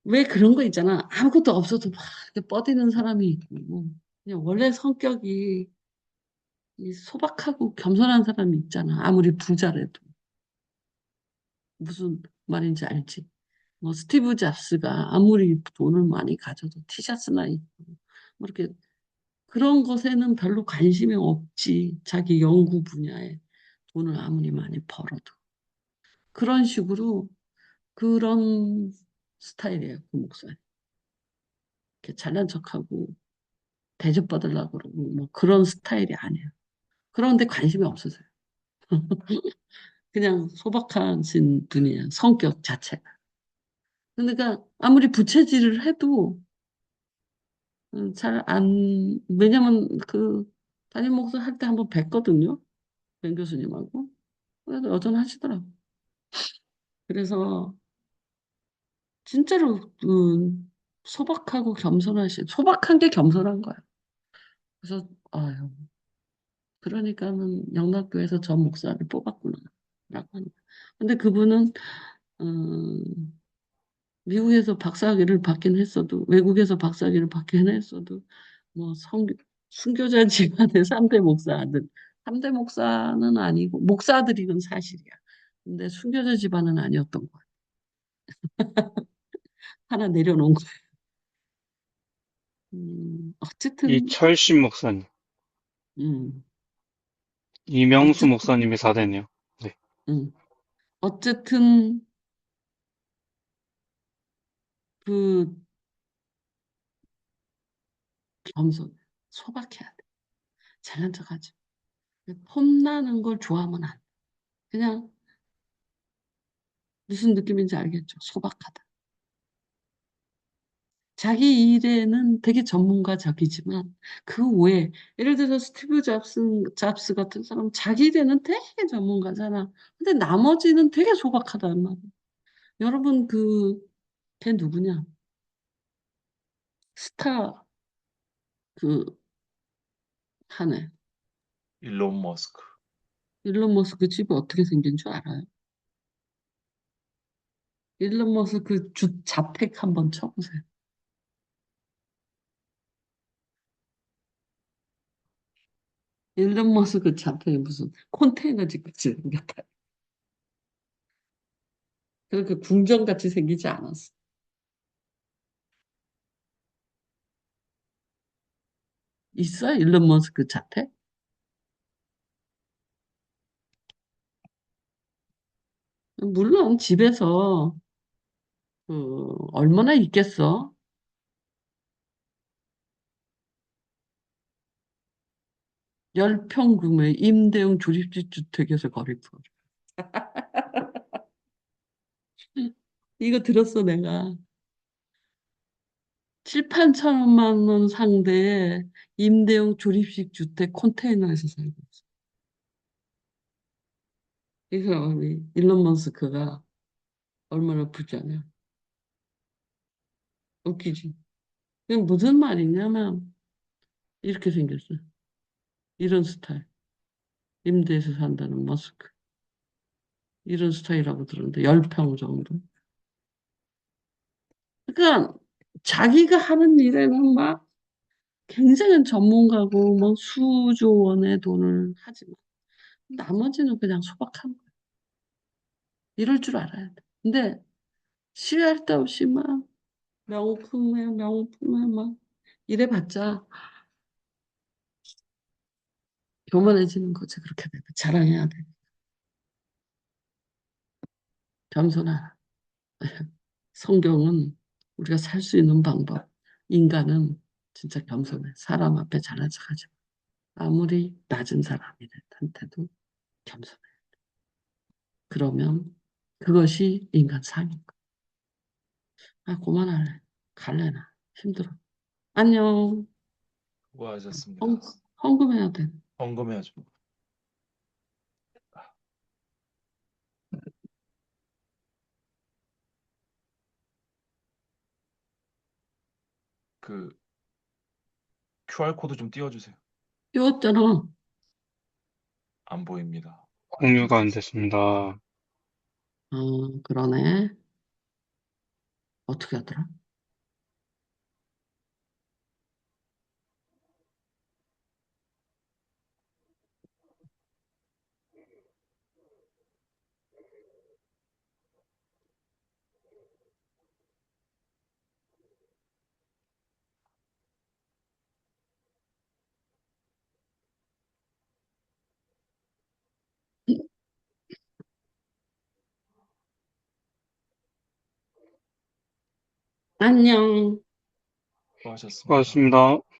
[SPEAKER 1] 왜 그런 거 있잖아. 아무것도 없어도 막 이렇게 뻗이는 사람이 있고, 그냥 원래 성격이 이 소박하고 겸손한 사람이 있잖아. 아무리 부자라도. 무슨 말인지 알지? 뭐 스티브 잡스가 아무리 돈을 많이 가져도 티셔츠나 입고 뭐 이렇게 그런 것에는 별로 관심이 없지. 자기 연구 분야에 돈을 아무리 많이 벌어도. 그런 식으로 그런 스타일이에요. 그 목사님. 이렇게 잘난 척하고 대접받으려고 그러고 뭐 그런 스타일이 아니에요. 그런데 관심이 없으세요. 그냥 소박하신 분이에요. 성격 자체가. 그러니까 아무리 부채질을 해도 잘 안, 왜냐면 그 담임 목사 할 때 한번 뵀거든요. 변 교수님하고. 그래도 여전하시더라고. 그래서 진짜로 소박하고 소박한 게 겸손한 거야. 그래서 아유, 그러니까는 영락교에서 전 목사를 뽑았구나 라고 하는 거야. 근데 그분은 미국에서 박사학위를 받긴 했어도 외국에서 박사학위를 받긴 했어도 뭐 순교자 집안의 3대 목사 아들 3대 목사는 아니고 목사들이건 사실이야. 근데 순교자 집안은 아니었던 거야. 하나 내려놓은 거야. 어쨌든
[SPEAKER 3] 이철신 목사님,
[SPEAKER 1] 음,
[SPEAKER 3] 이명수
[SPEAKER 1] 어쨌든
[SPEAKER 3] 목사님이 4대네요. 네.
[SPEAKER 1] 음, 어쨌든 그 겸손 소박해야 돼. 잘난 척하지. 폼나는 걸 좋아하면 안 돼. 그냥 무슨 느낌인지 알겠죠? 소박하다. 자기 일에는 되게 전문가적이지만 그 외에 예를 들어서 스티브 잡스 같은 사람 자기 일에는 되게 전문가잖아. 근데 나머지는 되게 소박하단 말이야. 여러분 걔 누구냐? 스타 그 하네.
[SPEAKER 2] 일론 머스크.
[SPEAKER 1] 일론 머스크 집이 어떻게 생긴 줄 알아요? 일론 머스크 자택 한번 쳐보세요. 일론 머스크 자택이 무슨 컨테이너 집같이 생겼다. 그렇게 궁전같이 생기지 않았어. 있어? 일론 머스크 자택? 물론 집에서 얼마나 있겠어? 10평 구매 임대용 조립식 주택에서 거래가. 이거 들었어, 내가. 7, 8천만 원 상대의 임대용 조립식 주택 컨테이너에서 살고 있어. 이 사람이 일론 머스크가 얼마나 부자냐. 웃기지. 그게 무슨 말이냐면 이렇게 생겼어. 이런 스타일. 임대해서 산다는 머스크. 이런 스타일이라고 들었는데 10평 정도. 그러니까 자기가 하는 일에는 막 굉장한 전문가고 뭐 수조 원의 돈을 하지만 나머지는 그냥 소박한 거야. 이럴 줄 알아야 돼. 근데 시할 데 없이 막 명품에 막 이래봤자 교만해지는 거지. 그렇게 되면 자랑해야 돼. 겸손하라. 성경은 우리가 살 수 있는 방법. 인간은 진짜 겸손해. 사람 앞에 잘난 척하지 마. 아무리 낮은 사람한테도 겸손해. 그러면 그것이 인간 상인 거야. 아, 그만할래. 갈래, 나. 힘들어. 안녕.
[SPEAKER 2] 수고하셨습니다.
[SPEAKER 1] 헌금해야 돼.
[SPEAKER 2] 헌금해야죠. 그 QR코드 좀 띄워주세요.
[SPEAKER 1] 띄웠잖아.
[SPEAKER 2] 안 보입니다.
[SPEAKER 3] 공유가 안 됐습니다.
[SPEAKER 1] 그러네. 어떻게 하더라? 안녕.
[SPEAKER 2] 수고하셨습니다.
[SPEAKER 3] 고맙습니다.